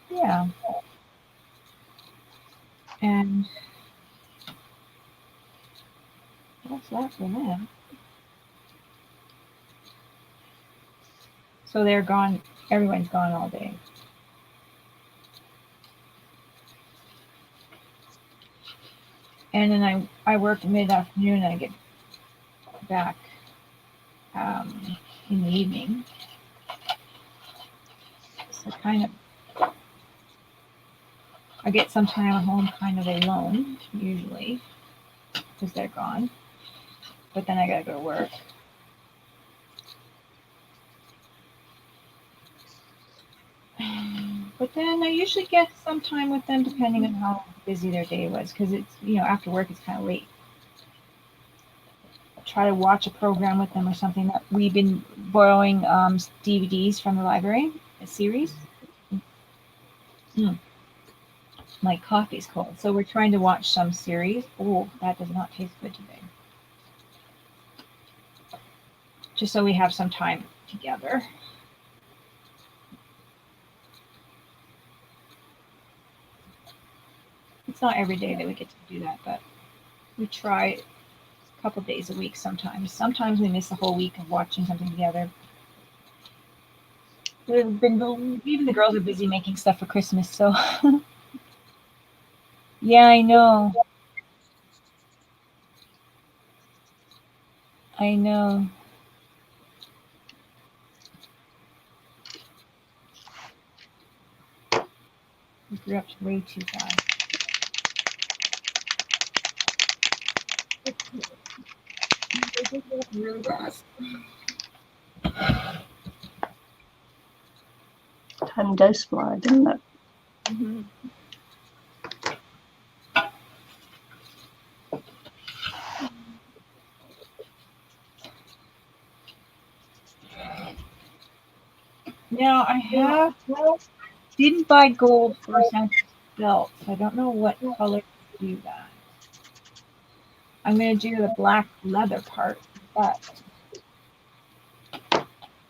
Speaker 2: Yeah. And what's that for them? So they're gone, everyone's gone all day. And then I work mid-afternoon and I get back in the evening. So kind of, I get some time at home kind of alone, usually, because they're gone. But then I gotta go to work. But then I usually get some time with them depending on how busy their day was, because it's, after work it's kind of late. I try to watch a program with them or something. That we've been borrowing DVDs from the library, a series. My coffee's cold, so we're trying to watch some series. Oh, that does not taste good today. Just so we have some time together. It's not every day that we get to do that, but we try a couple days a week sometimes. Sometimes we miss a whole week of watching something together. Even the girls are busy making stuff for Christmas, so. Yeah, I know. I know. We grew up way too fast. Really fast.
Speaker 1: Time does fly, doesn't it?
Speaker 2: Mm-hmm. Now didn't buy gold for Santa's belt, so I don't know what color to do that. I'm going to do the black leather part, but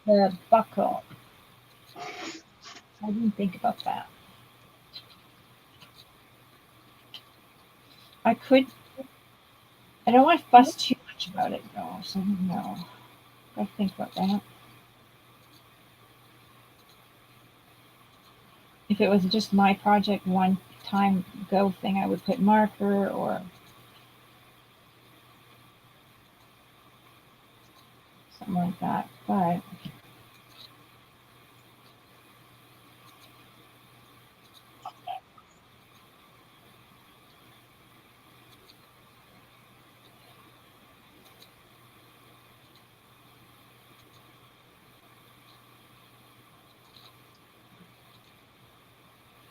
Speaker 2: the buckle, I didn't think about that. I don't want to fuss too much about it though, so no. I think about that. If it was just my project, one time go thing, I would put marker or something like that. But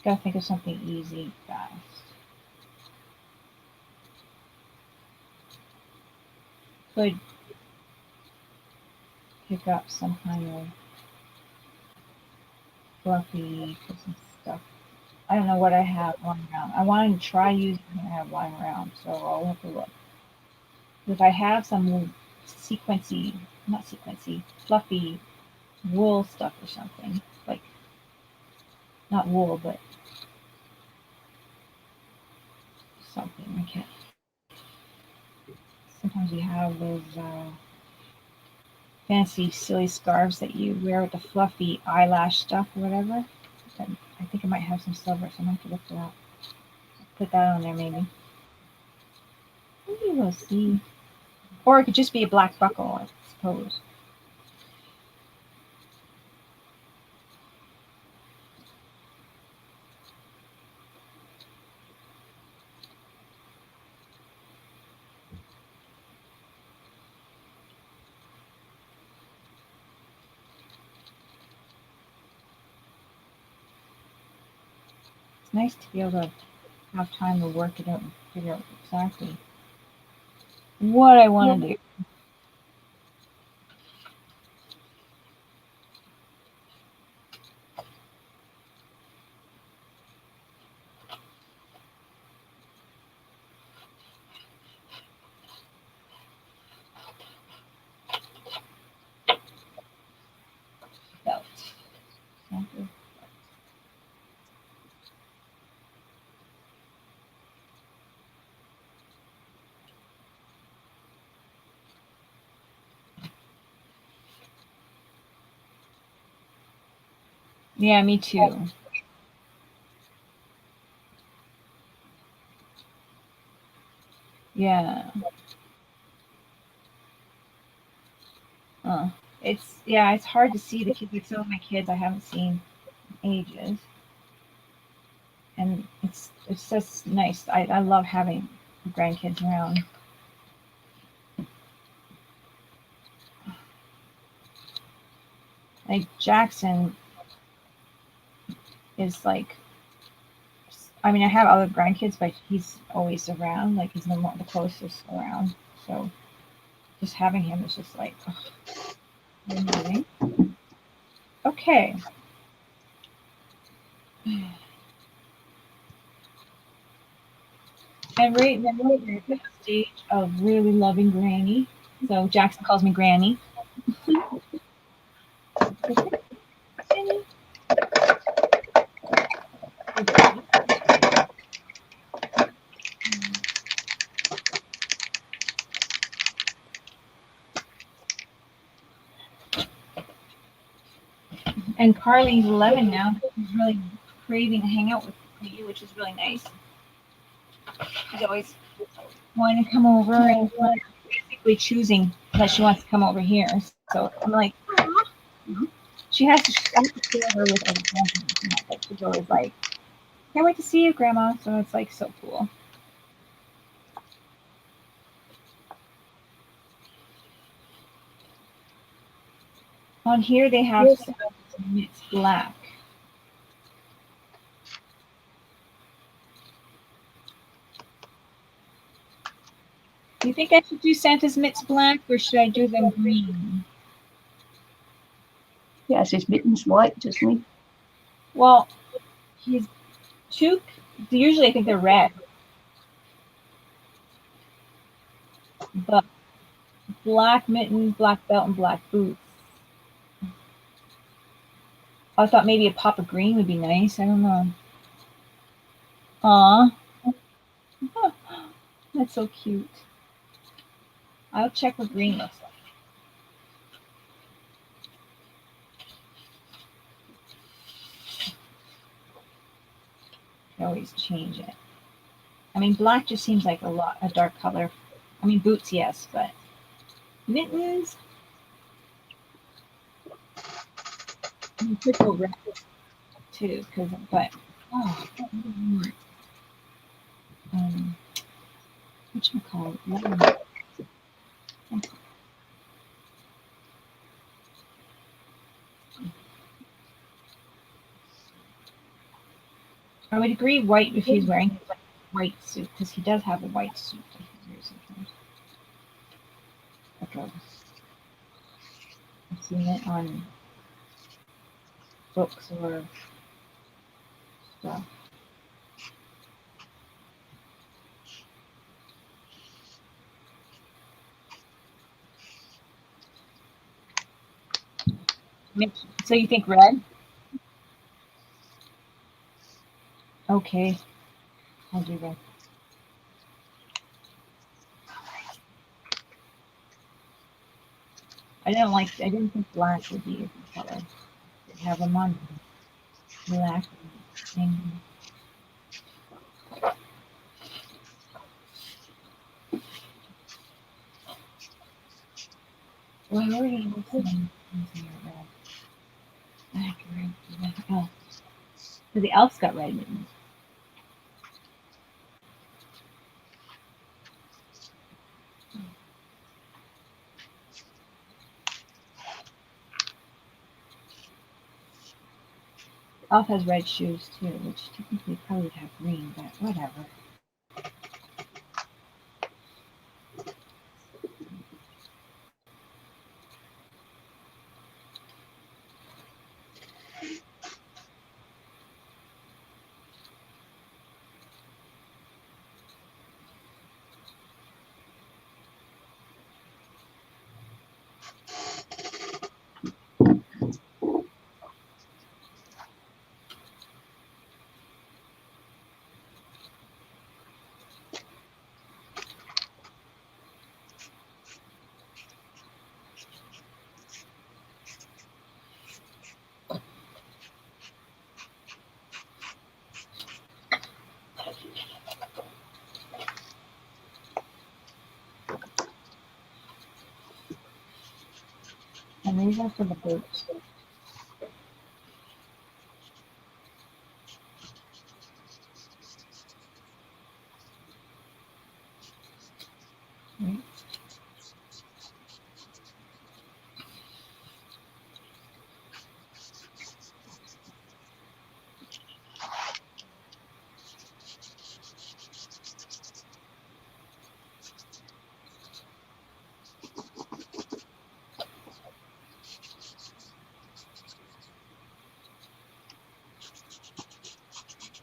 Speaker 2: gotta think of something easy, fast. Could pick up some kind of fluffy Christmas stuff. I don't know what I have lying around. I wanted to try using what I have lying around, so I'll have to look. If I have some fluffy wool stuff or something, like not wool, but something. I can't. Sometimes you have those fancy, silly scarves that you wear with the fluffy eyelash stuff or whatever. I think I might have some silver, so I'm going to have to look for that. Put that on there, maybe. Maybe we'll see. Or it could just be a black buckle, I suppose. It's nice to be able to have time to work it out and figure out exactly what I want to do. Belt. Yeah, me too. Yeah. It's hard to see the kids. Like some of my kids I haven't seen in ages. And it's just nice. I love having grandkids around. Like Jackson is like, I mean, I have other grandkids, but he's always around. Like he's the closest around. So just having him is just like, amazing. Okay. And right now we're at the stage of really loving Granny. So Jackson calls me Granny. Granny. And Carly's 11 now. She's really craving to hang out with you, which is really nice. She's always wanting to come over and basically choosing that she wants to come over here. So I'm like, she has to share her with other grandparents. But she's always like, can't wait to see you, Grandma. So it's like so cool. On here they have It's black. Do you think I should do Santa's mitts black or should I do them green?
Speaker 1: Yeah, has his mittens white, doesn't he?
Speaker 2: Well, he's two. Usually, I think they're red, but black mitten, black belt, and black boots. I thought maybe a pop of green would be nice. I don't know. Aw. That's so cute. I'll check what green looks like. I always change it. I mean, black just seems like a dark color. I mean, boots, yes, but mittens. You could go red too, but whatchamacallit? I would agree white if he's wearing his white suit, because he does have a white suit. Okay. I've seen it on books or stuff. So you think red? Okay, I'll do red. I didn't think black would be a good color. They have them on black thing. Well, I already have some red. Oh, so the elf's got red mittens. Elf has red shoes too, which technically probably would have green, but whatever. And these are for the boots. Right.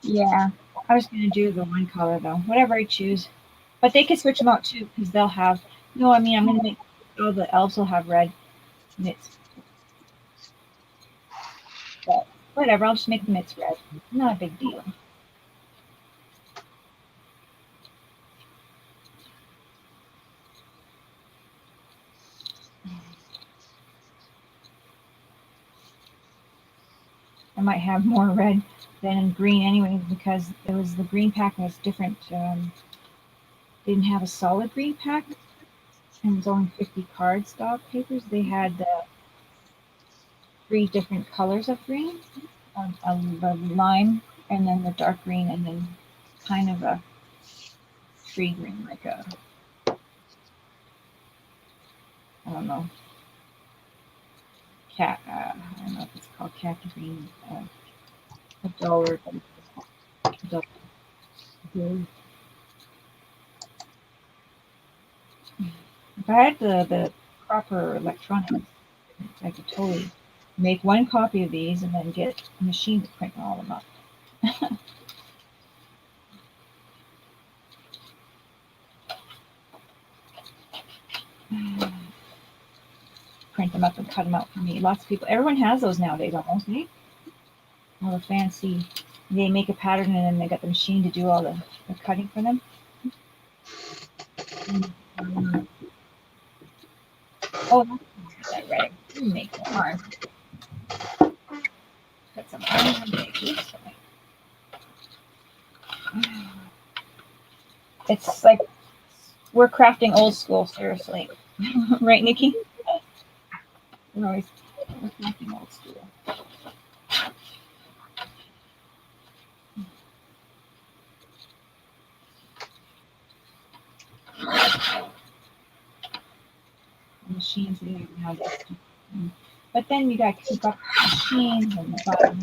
Speaker 2: Yeah, I was going to do the one color though, whatever I choose. But they can switch them out too, because they'll have. No, I mean I'm going to make all the elves will have red mitts. But whatever, I'll just make the mitts red. Not a big deal. I might have more red than green anyway, because it was the green pack was different. Didn't have a solid green pack, and it was only 50 cardstock papers. They had 3 different colors of green, the lime, and then the dark green, and then kind of a tree green, like a, I don't know, cat. I don't know if it's called cat green. A duller, dull blue. If I had the proper electronics, I could totally make one copy of these and then get a machine to print all of them up. Print them up and cut them out for me. Lots of people, everyone has those nowadays almost, eh? All the fancy, they make a pattern and then they got the machine to do all the cutting for them. Oh, that's that right. Make the arm. Put some arms on the oops, it's like we're crafting old school, seriously. Right, Nikki? We're crafting old school. Machines we have nowadays. But then you got to keep up the machines and the bottom.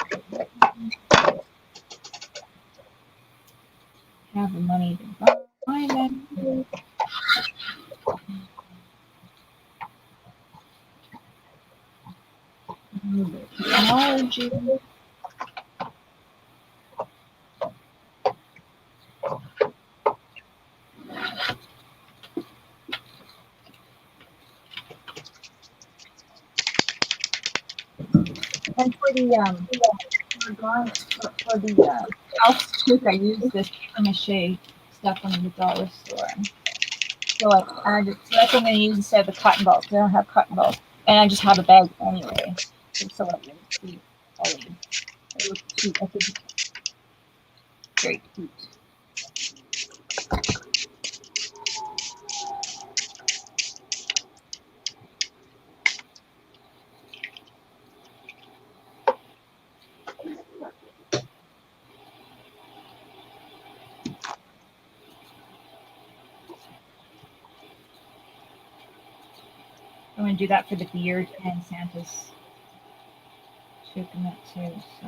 Speaker 2: Have the money to buy them. Technology. And for the house too, I use this paper mache stuff from the dollar store. So I added, so that's what I'm going to use instead of the cotton balls. I don't have cotton balls, and I just have a bag anyway. So I'm going to keep all of them. It looks cute. I think it's very cute. I'm going to do that for the beard and Santa's coconut too. So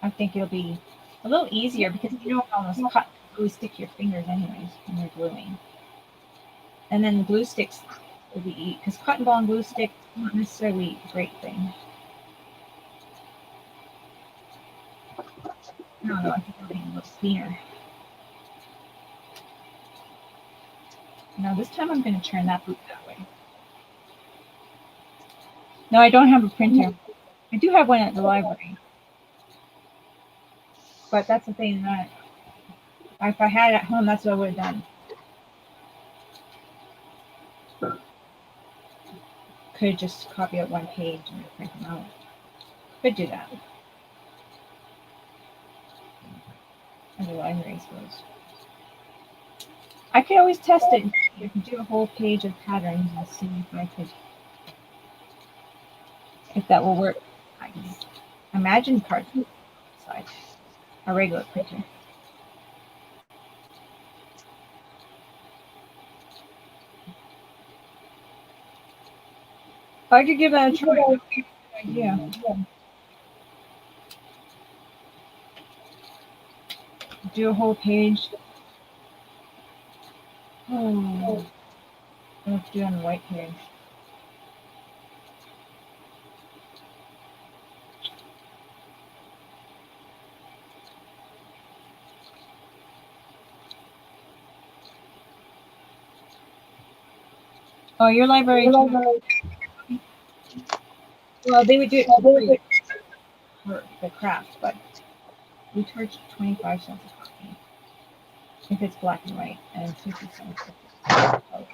Speaker 2: I think it'll be a little easier because you don't almost glue stick your fingers anyways when you're gluing. And then the glue sticks will be because cotton ball and glue stick not necessarily a great thing. I don't know. I think it'll be a little cleaner. Now this time I'm going to turn that boot that way. No, I don't have a printer. I do have one at the library. But that's the thing that if I had it at home, that's what I would have done. Could just copy out one page and print them out. Could do that. At the library, I suppose. I could always test it and see if I could do a whole page of patterns and see if I could, if that will work. I can imagine cards side a regular printer. I could give that a try. Yeah. Do a whole page. Oh, I have to do it on the white page. Oh, your library too. Well, they would do it for the craft, but we charge 25 cents a copy if it's black and white, and 50 cents if it's color.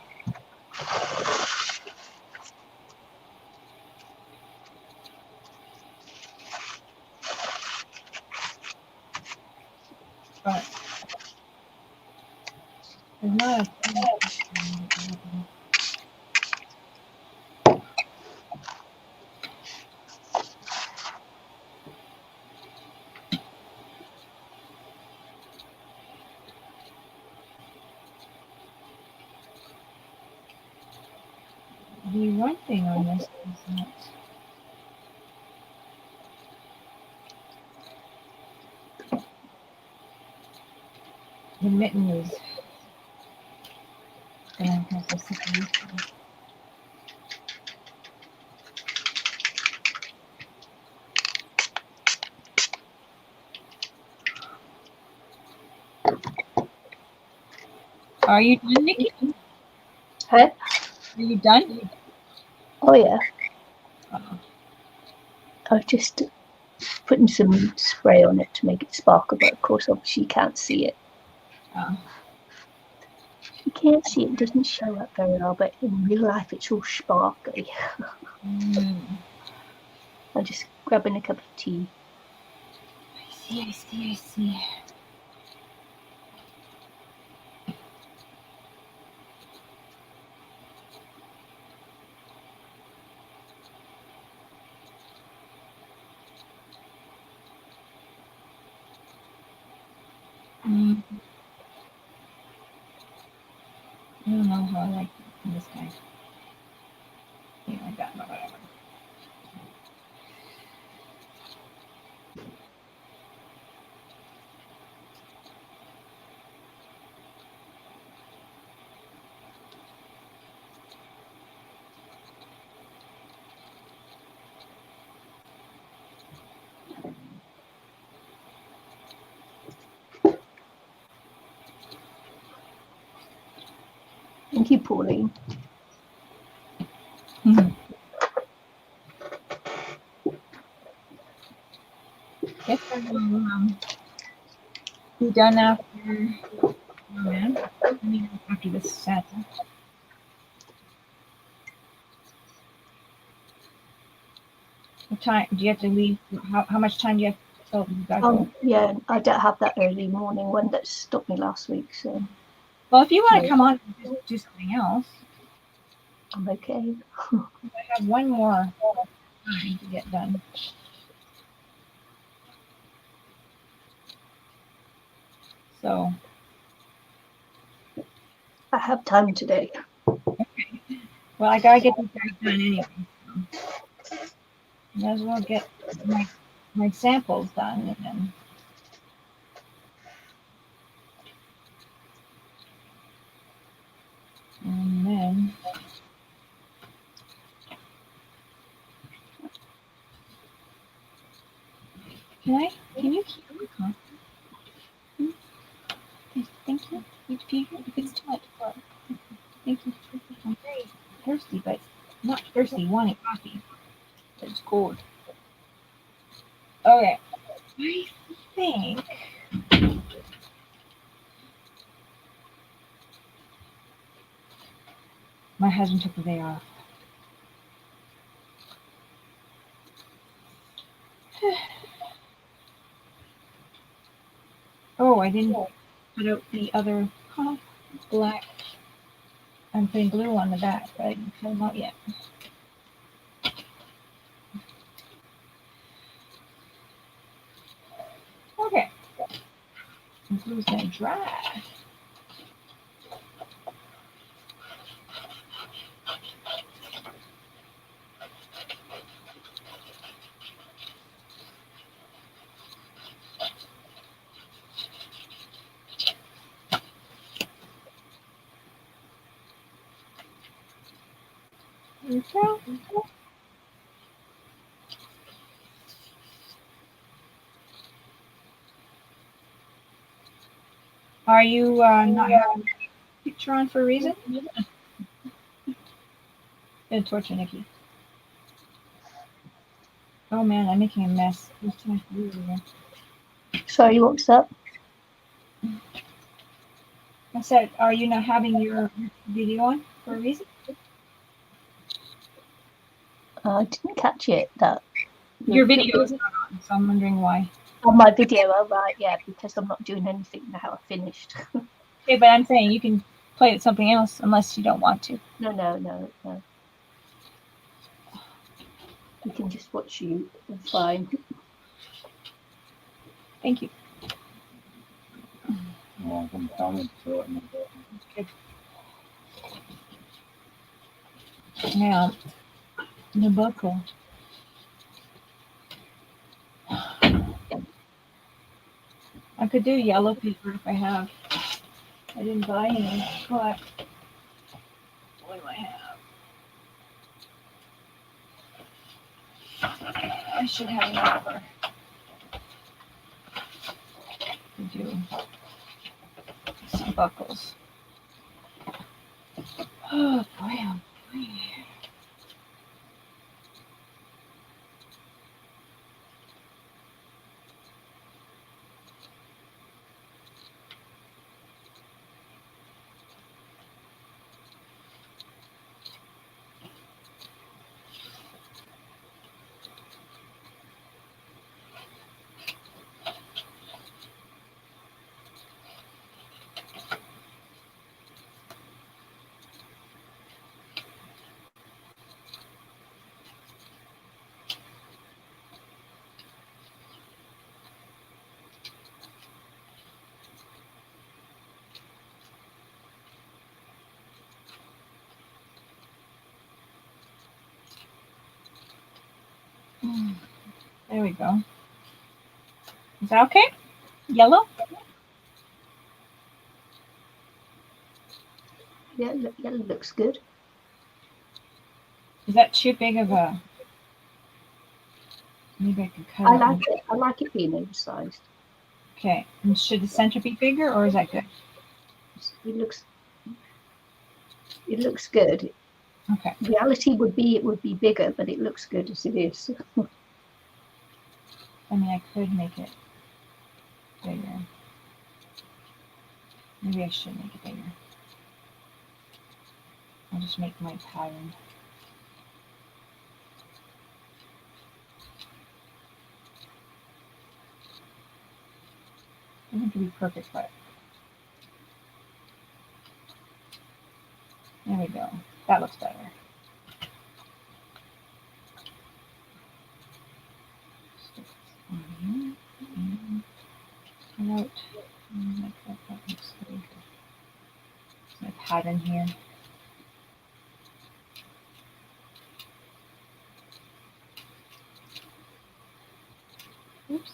Speaker 2: But there's not the one thing on this is that the mitten is going to have a situation. Are you done, Nikki?
Speaker 1: Huh?
Speaker 2: Are you done?
Speaker 1: Oh yeah.
Speaker 2: Uh-oh.
Speaker 1: I was just putting some spray on it to make it sparkle, but of course, obviously, you can't see it.
Speaker 2: Oh.
Speaker 1: You can't see it, it doesn't show up very well, but in real life, it's all sparkly. I'm just grabbing a cup of tea.
Speaker 2: I see. I don't know how I like this guy. Yeah, like that, but whatever.
Speaker 1: Thank you, Pauline.
Speaker 2: Guess I will be done after Snowman. I mean, after this Santa. What time do you have to leave? How much time do you have till you gotta go?
Speaker 1: Yeah, I don't have that early morning one that stopped me last week, so
Speaker 2: Well, if you want to come on and just do something else,
Speaker 1: I'm okay.
Speaker 2: I have one more time to get done. So,
Speaker 1: I have time today.
Speaker 2: well, I gotta get these guys done anyway. So. Might as well get my samples done and then can you keep the coffee? Thank you. If it's too much for thank you. I'm very thirsty, but not thirsty wanting coffee. It's cold. Okay. I think my husband took the day off. Oh, I didn't put out the other black. I'm putting glue on the back, but I didn't cut them out yet. Okay. The glue's gonna dry. There we go. Are you not having a picture on for a reason? Good torture, Nikki. Oh man, I'm making a mess. There's too much glue here.
Speaker 1: Sorry, what's up?
Speaker 2: I said, are you not having your video on for a reason?
Speaker 1: I didn't catch it. That
Speaker 2: Your video is not on, so I'm wondering why.
Speaker 1: on my video, oh right, yeah, because I'm not doing anything now. I finished.
Speaker 2: Okay, but I'm saying you can play with something else unless you don't want to.
Speaker 1: No. You can just watch you. It's fine.
Speaker 2: Thank you. Good. Now, the buckle. I could do yellow paper if I have. I didn't buy any, but what do I have? I should have enough to do some buckles. Oh boy, oh boy. There we go. Is that okay? Yellow?
Speaker 1: Yeah, yellow looks good.
Speaker 2: Is that too big of a... Maybe I could cut
Speaker 1: I
Speaker 2: it.
Speaker 1: like it. I like it being oversized.
Speaker 2: Okay. And should the center be bigger, or is that good?
Speaker 1: It looks good.
Speaker 2: Okay.
Speaker 1: Reality would be it would be bigger, but it looks good as it is.
Speaker 2: I mean, I could make it bigger. Maybe I should make it bigger. I'll just make my pattern. Doesn't have to be perfect, but there we go. That looks better. Stick this on here and cut out. Like that. That looks good. My pattern here. Oops.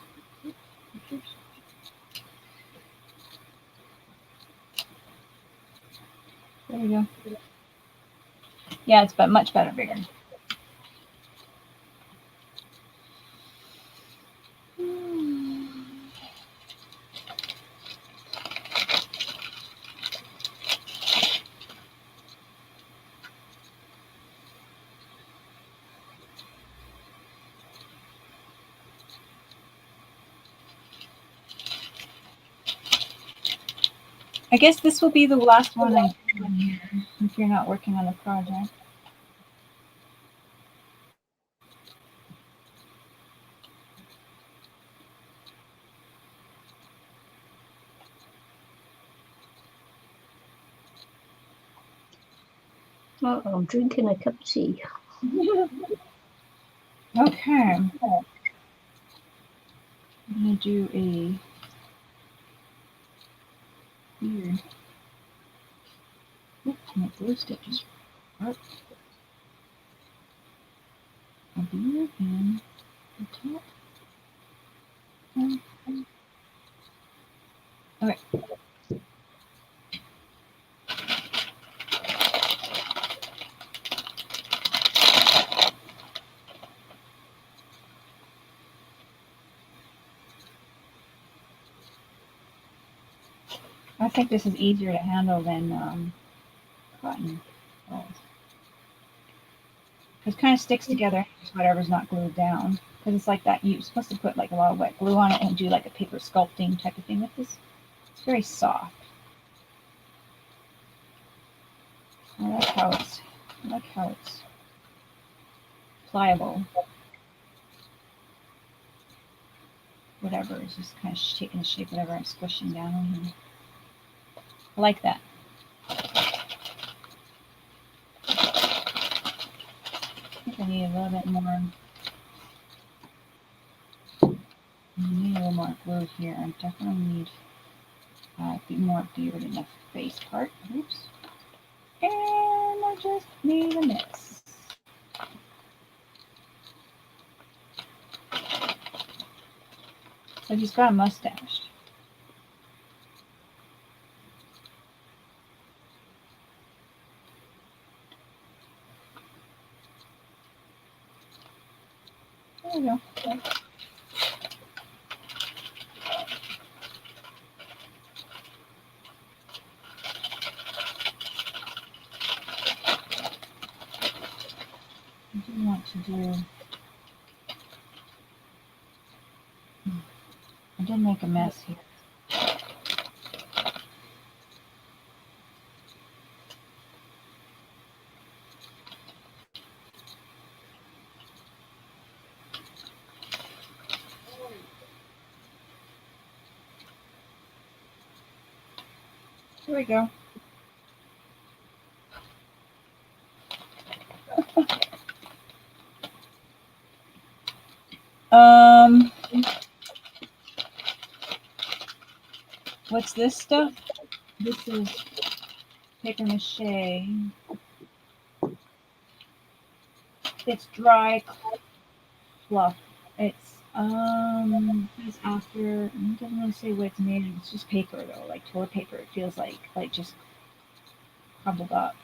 Speaker 2: Oops. There we go. Yeah, it's much better, bigger. I guess this will be the last one I do in here if you're not working on the project.
Speaker 1: Oh, I'm drinking a cup of tea.
Speaker 2: Okay. I'm going to do a beard. Oops, my glue stick just broke. A beard and the top. Okay. I think this is easier to handle than cotton balls. It kind of sticks together, whatever's not glued down. Because it's like that. You're supposed to put like a lot of wet glue on it and do like a paper sculpting type of thing with this. It's very soft. I like how it's pliable. Whatever, it's just kind of taking the shape, whatever I'm squishing down on here. I like that. I think I need a little bit more. I need a little more glue here. I definitely need a bit more beard in the face part. Oops. And I just made a mess. So he's got a mustache. There we go. Okay. to do. I did make a mess here. Here we go. What's this stuff? This is paper mache. It's dry fluff. It's after, it doesn't really say what it's made of. It's just paper though, like toilet paper. It feels like just crumbled up.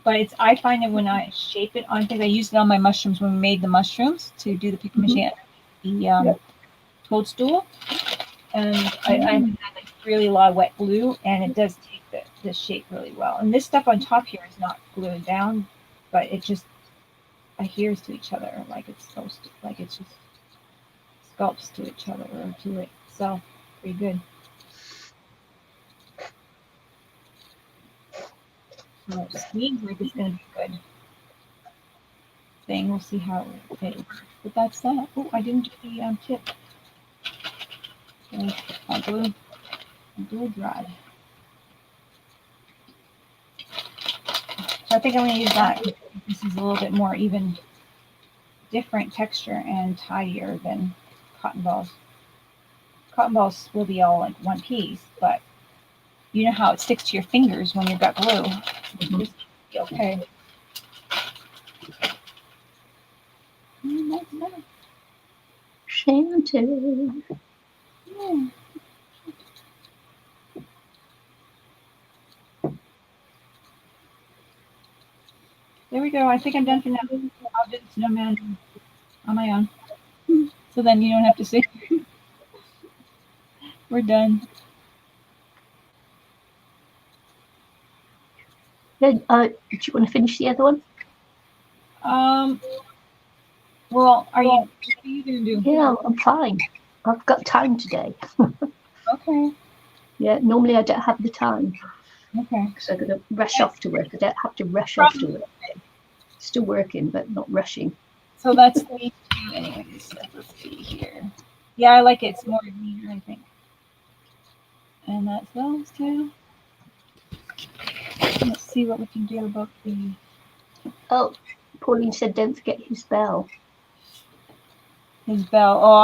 Speaker 2: But I find it when I shape it on things, I used it on my mushrooms when we made the mushrooms to do the paper mache, the toadstool. And I had like really a lot of wet glue, and it does take the shape really well. And this stuff on top here is not glued down, but it just adheres to each other like it's supposed to, like it's just sculpts to each other or to it. So pretty good. So it seems like it's going to be a good thing. We'll see how it works. But that's that. Oh, I didn't do the tip. So I glue dried. So I think I'm going to use that. This is a little bit more even, different texture and tidier than cotton balls. Cotton balls will be all like one piece, but you know how it sticks to your fingers when you've got glue. This will be okay. That's nice.
Speaker 1: Shanty.
Speaker 2: Yeah. There we go. I think I'm done for now. I'll do the snowman on my own. So then you don't have to say. We're done.
Speaker 1: Then, do you want to finish the other one?
Speaker 2: Well, what are you going to do?
Speaker 1: Yeah, I'm fine. I've got time today.
Speaker 2: Okay.
Speaker 1: Yeah, normally I don't have the time.
Speaker 2: Okay.
Speaker 1: Because I've got to rush off to work. I don't have to rush off to work. Still working, but not rushing.
Speaker 2: So that's these two anyways. Let's see here. Yeah, I like it. It's more neater, I think. And that's those two. Let's see what we can do about the...
Speaker 1: Oh, Pauline said don't forget his bell.
Speaker 2: His bell. Oh,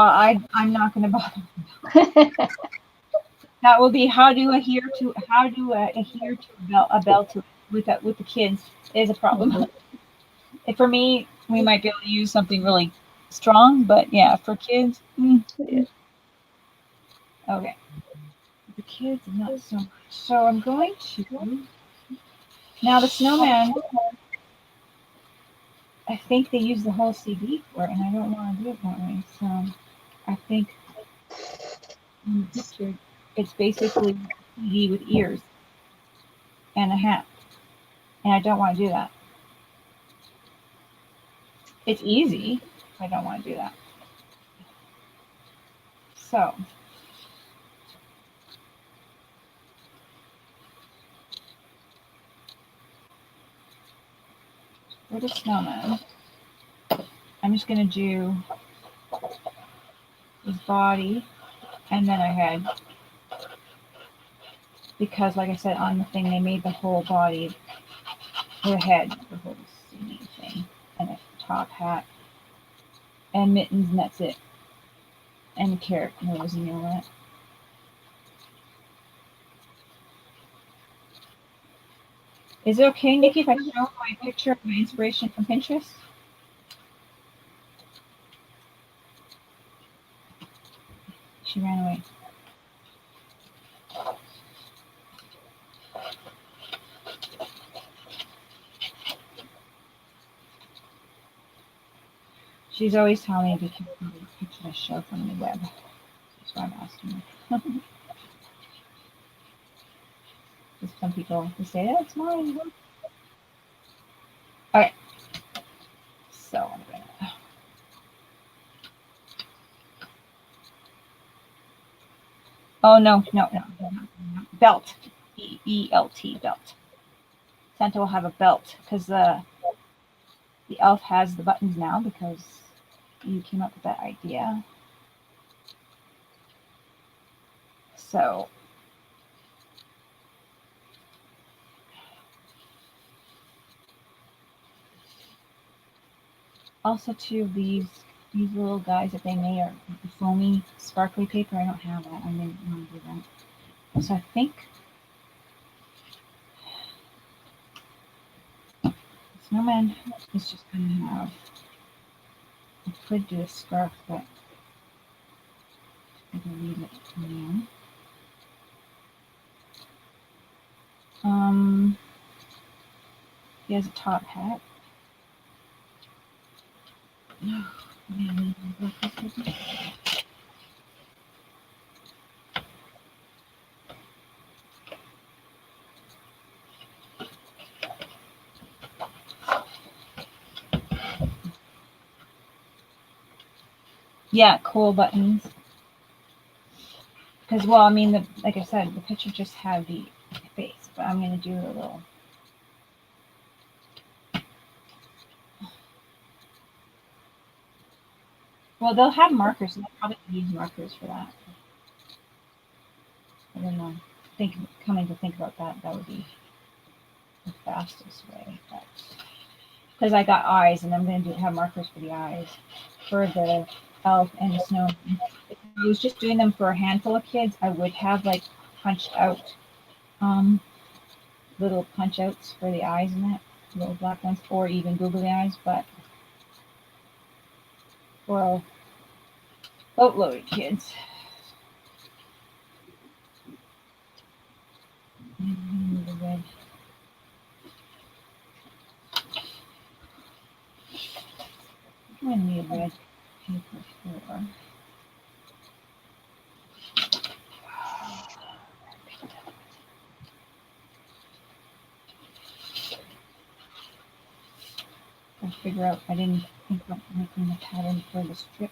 Speaker 2: I'm not going to bother. That will be how do adhere to a bell to with the kids is a problem. And for me, we might be able to use something really strong, but yeah, for kids,
Speaker 1: Yeah.
Speaker 2: Okay. The kids, not so much. So I'm going to now the snowman. I think they use the whole CD for it, and I don't want to do it that way. So I think in the picture, it's basically a CD with ears and a hat, and I don't want to do that. It's easy. I don't want to do that. So for the snowman, I'm just going to do his body and then a head. Because, like I said, on the thing, they made the whole body, the head, the whole CD thing, and a top hat, and mittens, and that's it. And a carrot nose and all that. Is it okay, Nikki, if I show my picture of my inspiration from Pinterest? She ran away. She's always telling me to be careful with the pictures I show from the web. That's why I'm asking her. Because some people will say, that's mine. Okay. So I'm going to... Oh, no. Belt. E-E-L-T, belt. Santa will have a belt because the elf has the buttons now because you came up with that idea. So also too, these little guys that they made are foamy, sparkly paper. I don't have that. I didn't want to do that. So I think Snowman is just going to have, I could do a scarf, but I'm going to leave it now. He has a top hat. Yeah, cool buttons. Because, well, I mean, like I said, the picture just had the face, but I'm going to do a little. Well, they'll have markers, and they'll probably use markers for that. I don't know. Coming to think about that, that would be the fastest way. Because I got eyes, and I'm going to have markers for the eyes for the elf and the snowman. If I was just doing them for a handful of kids, I would have like punched out little punch outs for the eyes and that, little black ones, or even googly eyes. But for boatload of kids. The red. I'm going to need red paper for. I'll figure out, I didn't think about making the pattern for the strip.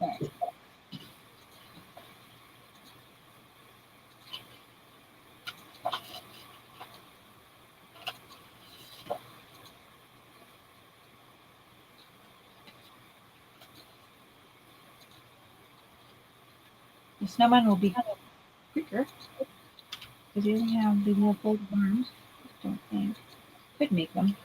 Speaker 2: There. The snowman will be quicker because he doesn't have the little folded arms. I don't think. Could make them.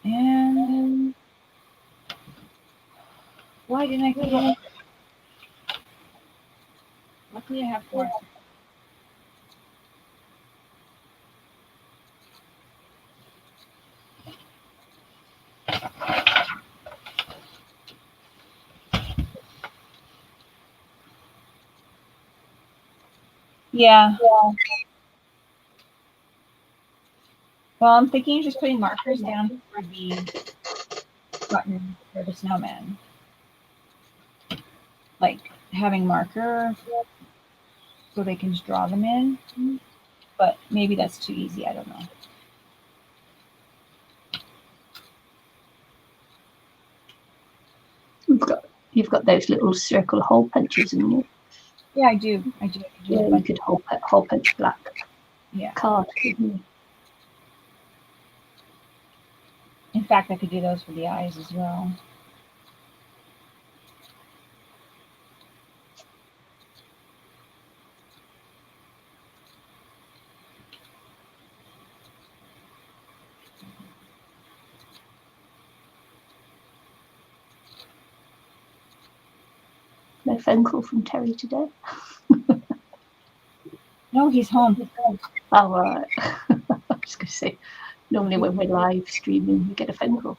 Speaker 2: And why didn't I think of? Luckily, I have 4. Yeah. Well, I'm thinking of just putting markers down for the button for the snowman. Like having marker so they can just draw them in. But maybe that's too easy. I don't know.
Speaker 1: You've got those little circle hole punches, haven't you?
Speaker 2: Yeah, I do.
Speaker 1: Yeah, you could hole punch black card, couldn't you?
Speaker 2: In fact, I could do those for the eyes as well.
Speaker 1: a phone call from Terry today?
Speaker 2: No, he's home.
Speaker 1: Oh, right. I was going to say, normally when we're live streaming, we get a phone call.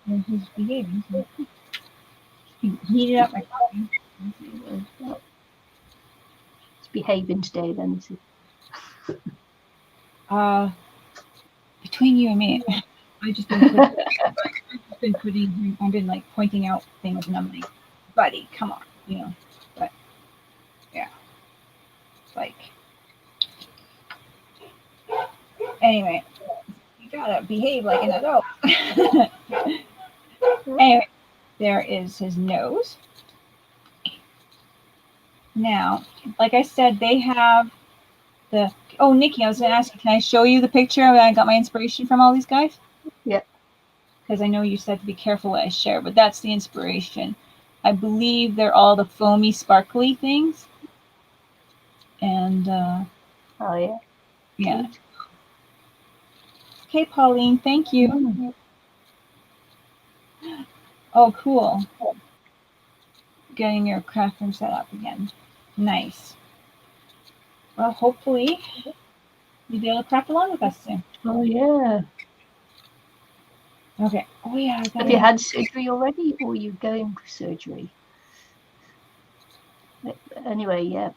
Speaker 2: He's behaving. He heated up my coffee.
Speaker 1: He's behaving today then, is he?
Speaker 2: Between you and me, I've been like pointing out things, and I'm like, buddy, come on, you know. But yeah, like anyway, you gotta behave like an adult. Anyway, there is his nose. Now, like I said, they have the. Oh, Nikki, I was gonna ask you, can I show you the picture where I got my inspiration from all these guys?
Speaker 1: Yeah.
Speaker 2: Because I know you said to be careful what I share, but that's the inspiration. I believe they're all the foamy, sparkly things. And
Speaker 1: oh yeah.
Speaker 2: yeah. Okay, Pauline, thank you.
Speaker 1: Mm.
Speaker 2: Oh, cool. Getting your craft room set up again. Nice. Well, hopefully you'll be able to craft along with us soon.
Speaker 1: Oh yeah.
Speaker 2: Okay. Oh yeah.
Speaker 1: Have you had surgery already, or are you going for surgery? Anyway, yeah.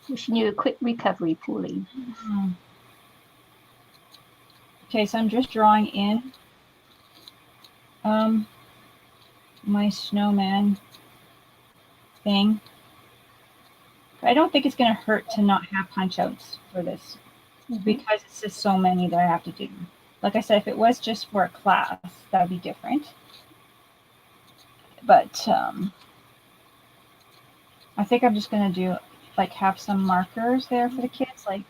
Speaker 1: Wishing you a quick recovery, Pauline.
Speaker 2: Mm-hmm. Okay, so I'm just drawing in my snowman thing. I don't think it's going to hurt to not have punch outs for this because it's just so many that I have to do. Like I said, if it was just for a class, that would be different. But I think I'm just going to do like have some markers there for the kids, like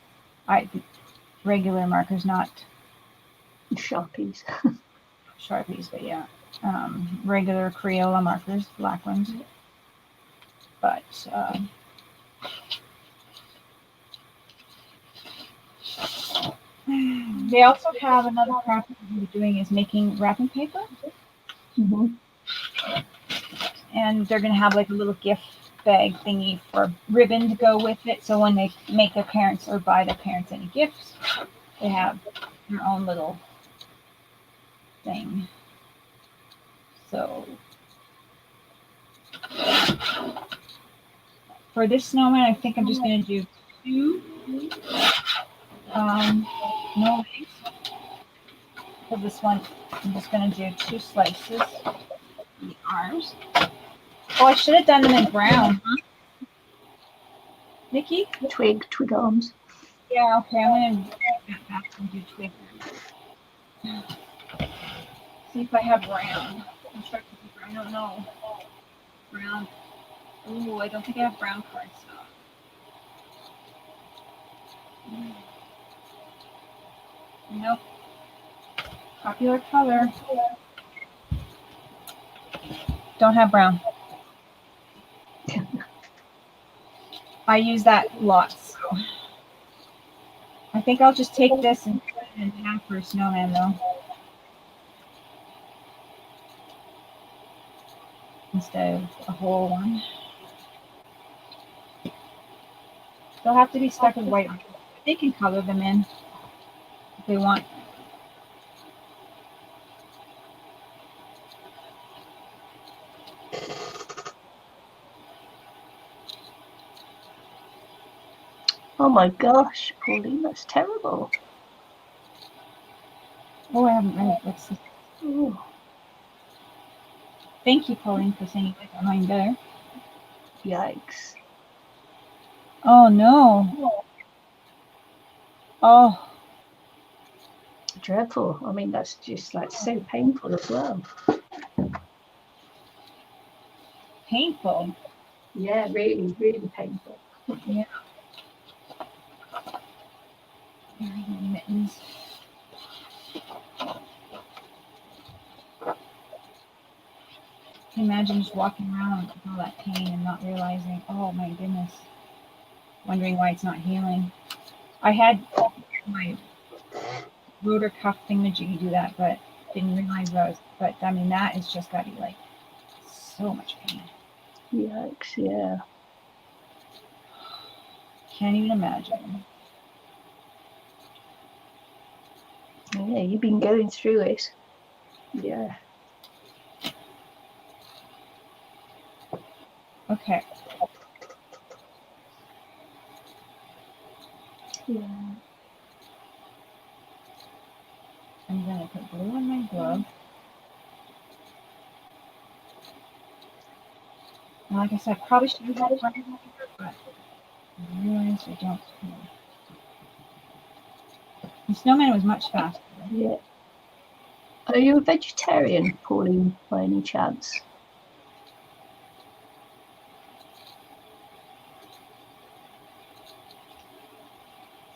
Speaker 2: regular markers, not
Speaker 1: Sharpies.
Speaker 2: Sharpies, but yeah, regular Crayola markers, black ones. But they also have another craft that we're doing is making wrapping paper.
Speaker 1: Mm-hmm.
Speaker 2: And they're going to have like a little gift bag thingy for ribbon to go with it. So when they make their parents or buy their parents any gifts, they have their own little thing. So for this snowman, I think I'm just going to do 2 no legs. For this one, I'm just going to do 2 slices of the arms. Oh, I should have done them in brown, huh? Nikki?
Speaker 1: Twig arms.
Speaker 2: Yeah, okay, I'm going to get back and do twig. See if I have brown. Constructed paper, I don't know. Brown. Ooh, I don't think I have brown cardstock. Nope. Popular color. Don't have brown. I use that lots. So. I think I'll just take this and cut it in half for a snowman, though. Instead of a whole one. They'll have to be stuck with white. They can color them in if they want.
Speaker 1: Oh my gosh, Pauline, that's terrible.
Speaker 2: Oh, I haven't read it. Let's see.
Speaker 1: Ooh.
Speaker 2: Thank you, Pauline, for saying you like mine better.
Speaker 1: Yikes.
Speaker 2: Oh, no. Oh.
Speaker 1: Dreadful. I mean, that's just like so painful as well.
Speaker 2: Painful?
Speaker 1: Yeah, really, really painful.
Speaker 2: Yeah. Mittens. Imagine just walking around with all that pain and not realizing, oh my goodness, wondering why it's not healing. I had my rotor cuff thingamajiggy do that, but didn't realize that was, but I mean, that has just got to be like so much pain.
Speaker 1: Yikes, yeah.
Speaker 2: Can't even imagine.
Speaker 1: Yeah, you've been going through it. Yeah.
Speaker 2: Okay.
Speaker 1: Yeah.
Speaker 2: I'm gonna put glue on my glove. And like I said, I probably should have had brown paper, but I realized I don't. The snowman was much faster.
Speaker 1: Yeah. Are you a vegetarian, Pauline, by any chance?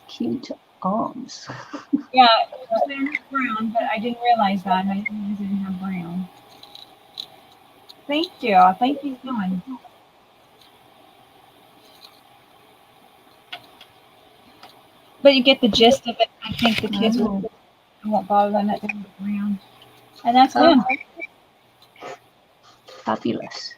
Speaker 1: Cute arms.
Speaker 2: Yeah, it was brown, but I didn't realize that. I didn't realize I didn't have brown. Thank you. Thank you so much. But you get the gist of it. I think the kids won't bother them that they're brown. And that's good.
Speaker 1: Fabulous.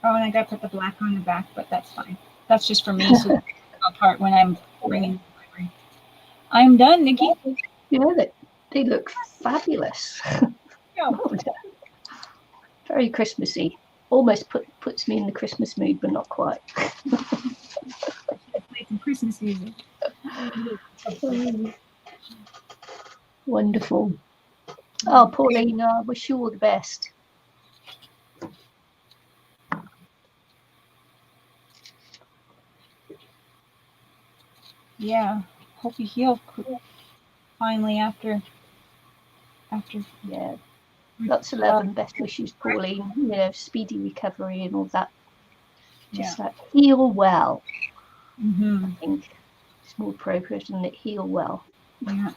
Speaker 2: Oh, and I got to put the black on the back, but that's fine. That's just for me, so apart when I'm bringing. I'm done, Nikki.
Speaker 1: You know that they look fabulous.
Speaker 2: Yeah.
Speaker 1: Very Christmassy. Almost puts me in the Christmas mood, but not quite.
Speaker 2: Play some Christmas music.
Speaker 1: Wonderful. Oh, Pauline, I wish you all the best.
Speaker 2: Yeah. Hope you heal finally after.
Speaker 1: Yeah. Lots of love and best wishes, Pauline. You know, speedy recovery and all that. Just like heal well.
Speaker 2: Mm-hmm.
Speaker 1: I think it's more appropriate, and it heal well.
Speaker 2: Yeah.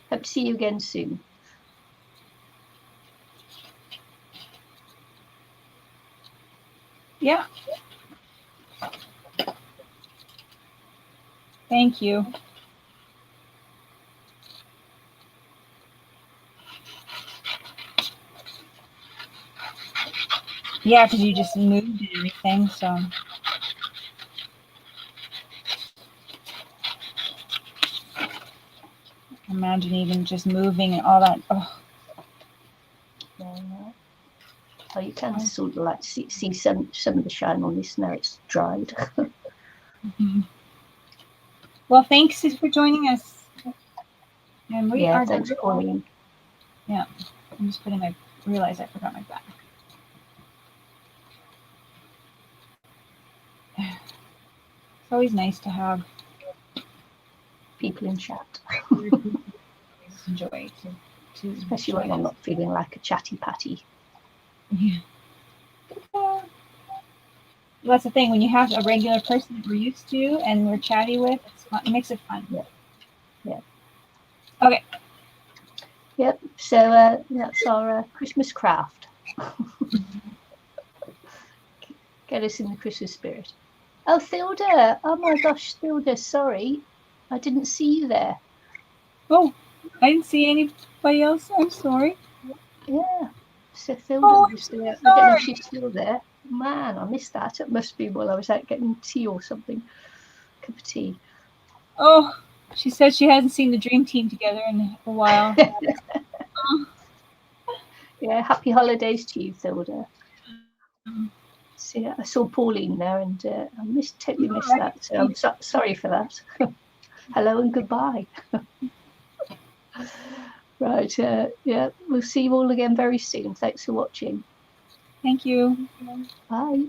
Speaker 1: Hope to see you again soon.
Speaker 2: Yeah. Thank you. Yeah, because you just moved and everything, so. Imagine even just moving and all that. Oh.
Speaker 1: Yeah. Oh, you can sort of like see some of the shine on this now. It's dried.
Speaker 2: Mm-hmm. Well, thanks for joining us. And we are
Speaker 1: thanks, Pauline.
Speaker 2: Yeah, I'm just putting realize I forgot my back. It's always nice to have
Speaker 1: people in chat.
Speaker 2: Enjoy to
Speaker 1: especially when I'm not feeling like a chatty patty.
Speaker 2: Yeah. That's the thing, when you have a regular person that we're used to and we're chatty with, it makes it fun.
Speaker 1: Yeah.
Speaker 2: Okay.
Speaker 1: Yep. So that's our Christmas craft. Get us in the Christmas spirit. Oh, Thilda. Oh my gosh, Thilda, sorry. I didn't see you there.
Speaker 2: Oh, I didn't see anybody else. I'm sorry.
Speaker 1: Yeah. So Thilda was there. I don't know if she's still there. Man, I missed that. It must be while I was out getting tea or something. Cup of tea.
Speaker 2: Oh, she said she hasn't seen the dream team together in a while.
Speaker 1: Yeah, happy holidays to you, Thilda. See, I saw Pauline there, and I totally missed that. So I'm sorry for that. Hello and goodbye. Right. Yeah, we'll see you all again very soon. Thanks for watching.
Speaker 2: Thank you.
Speaker 1: Bye.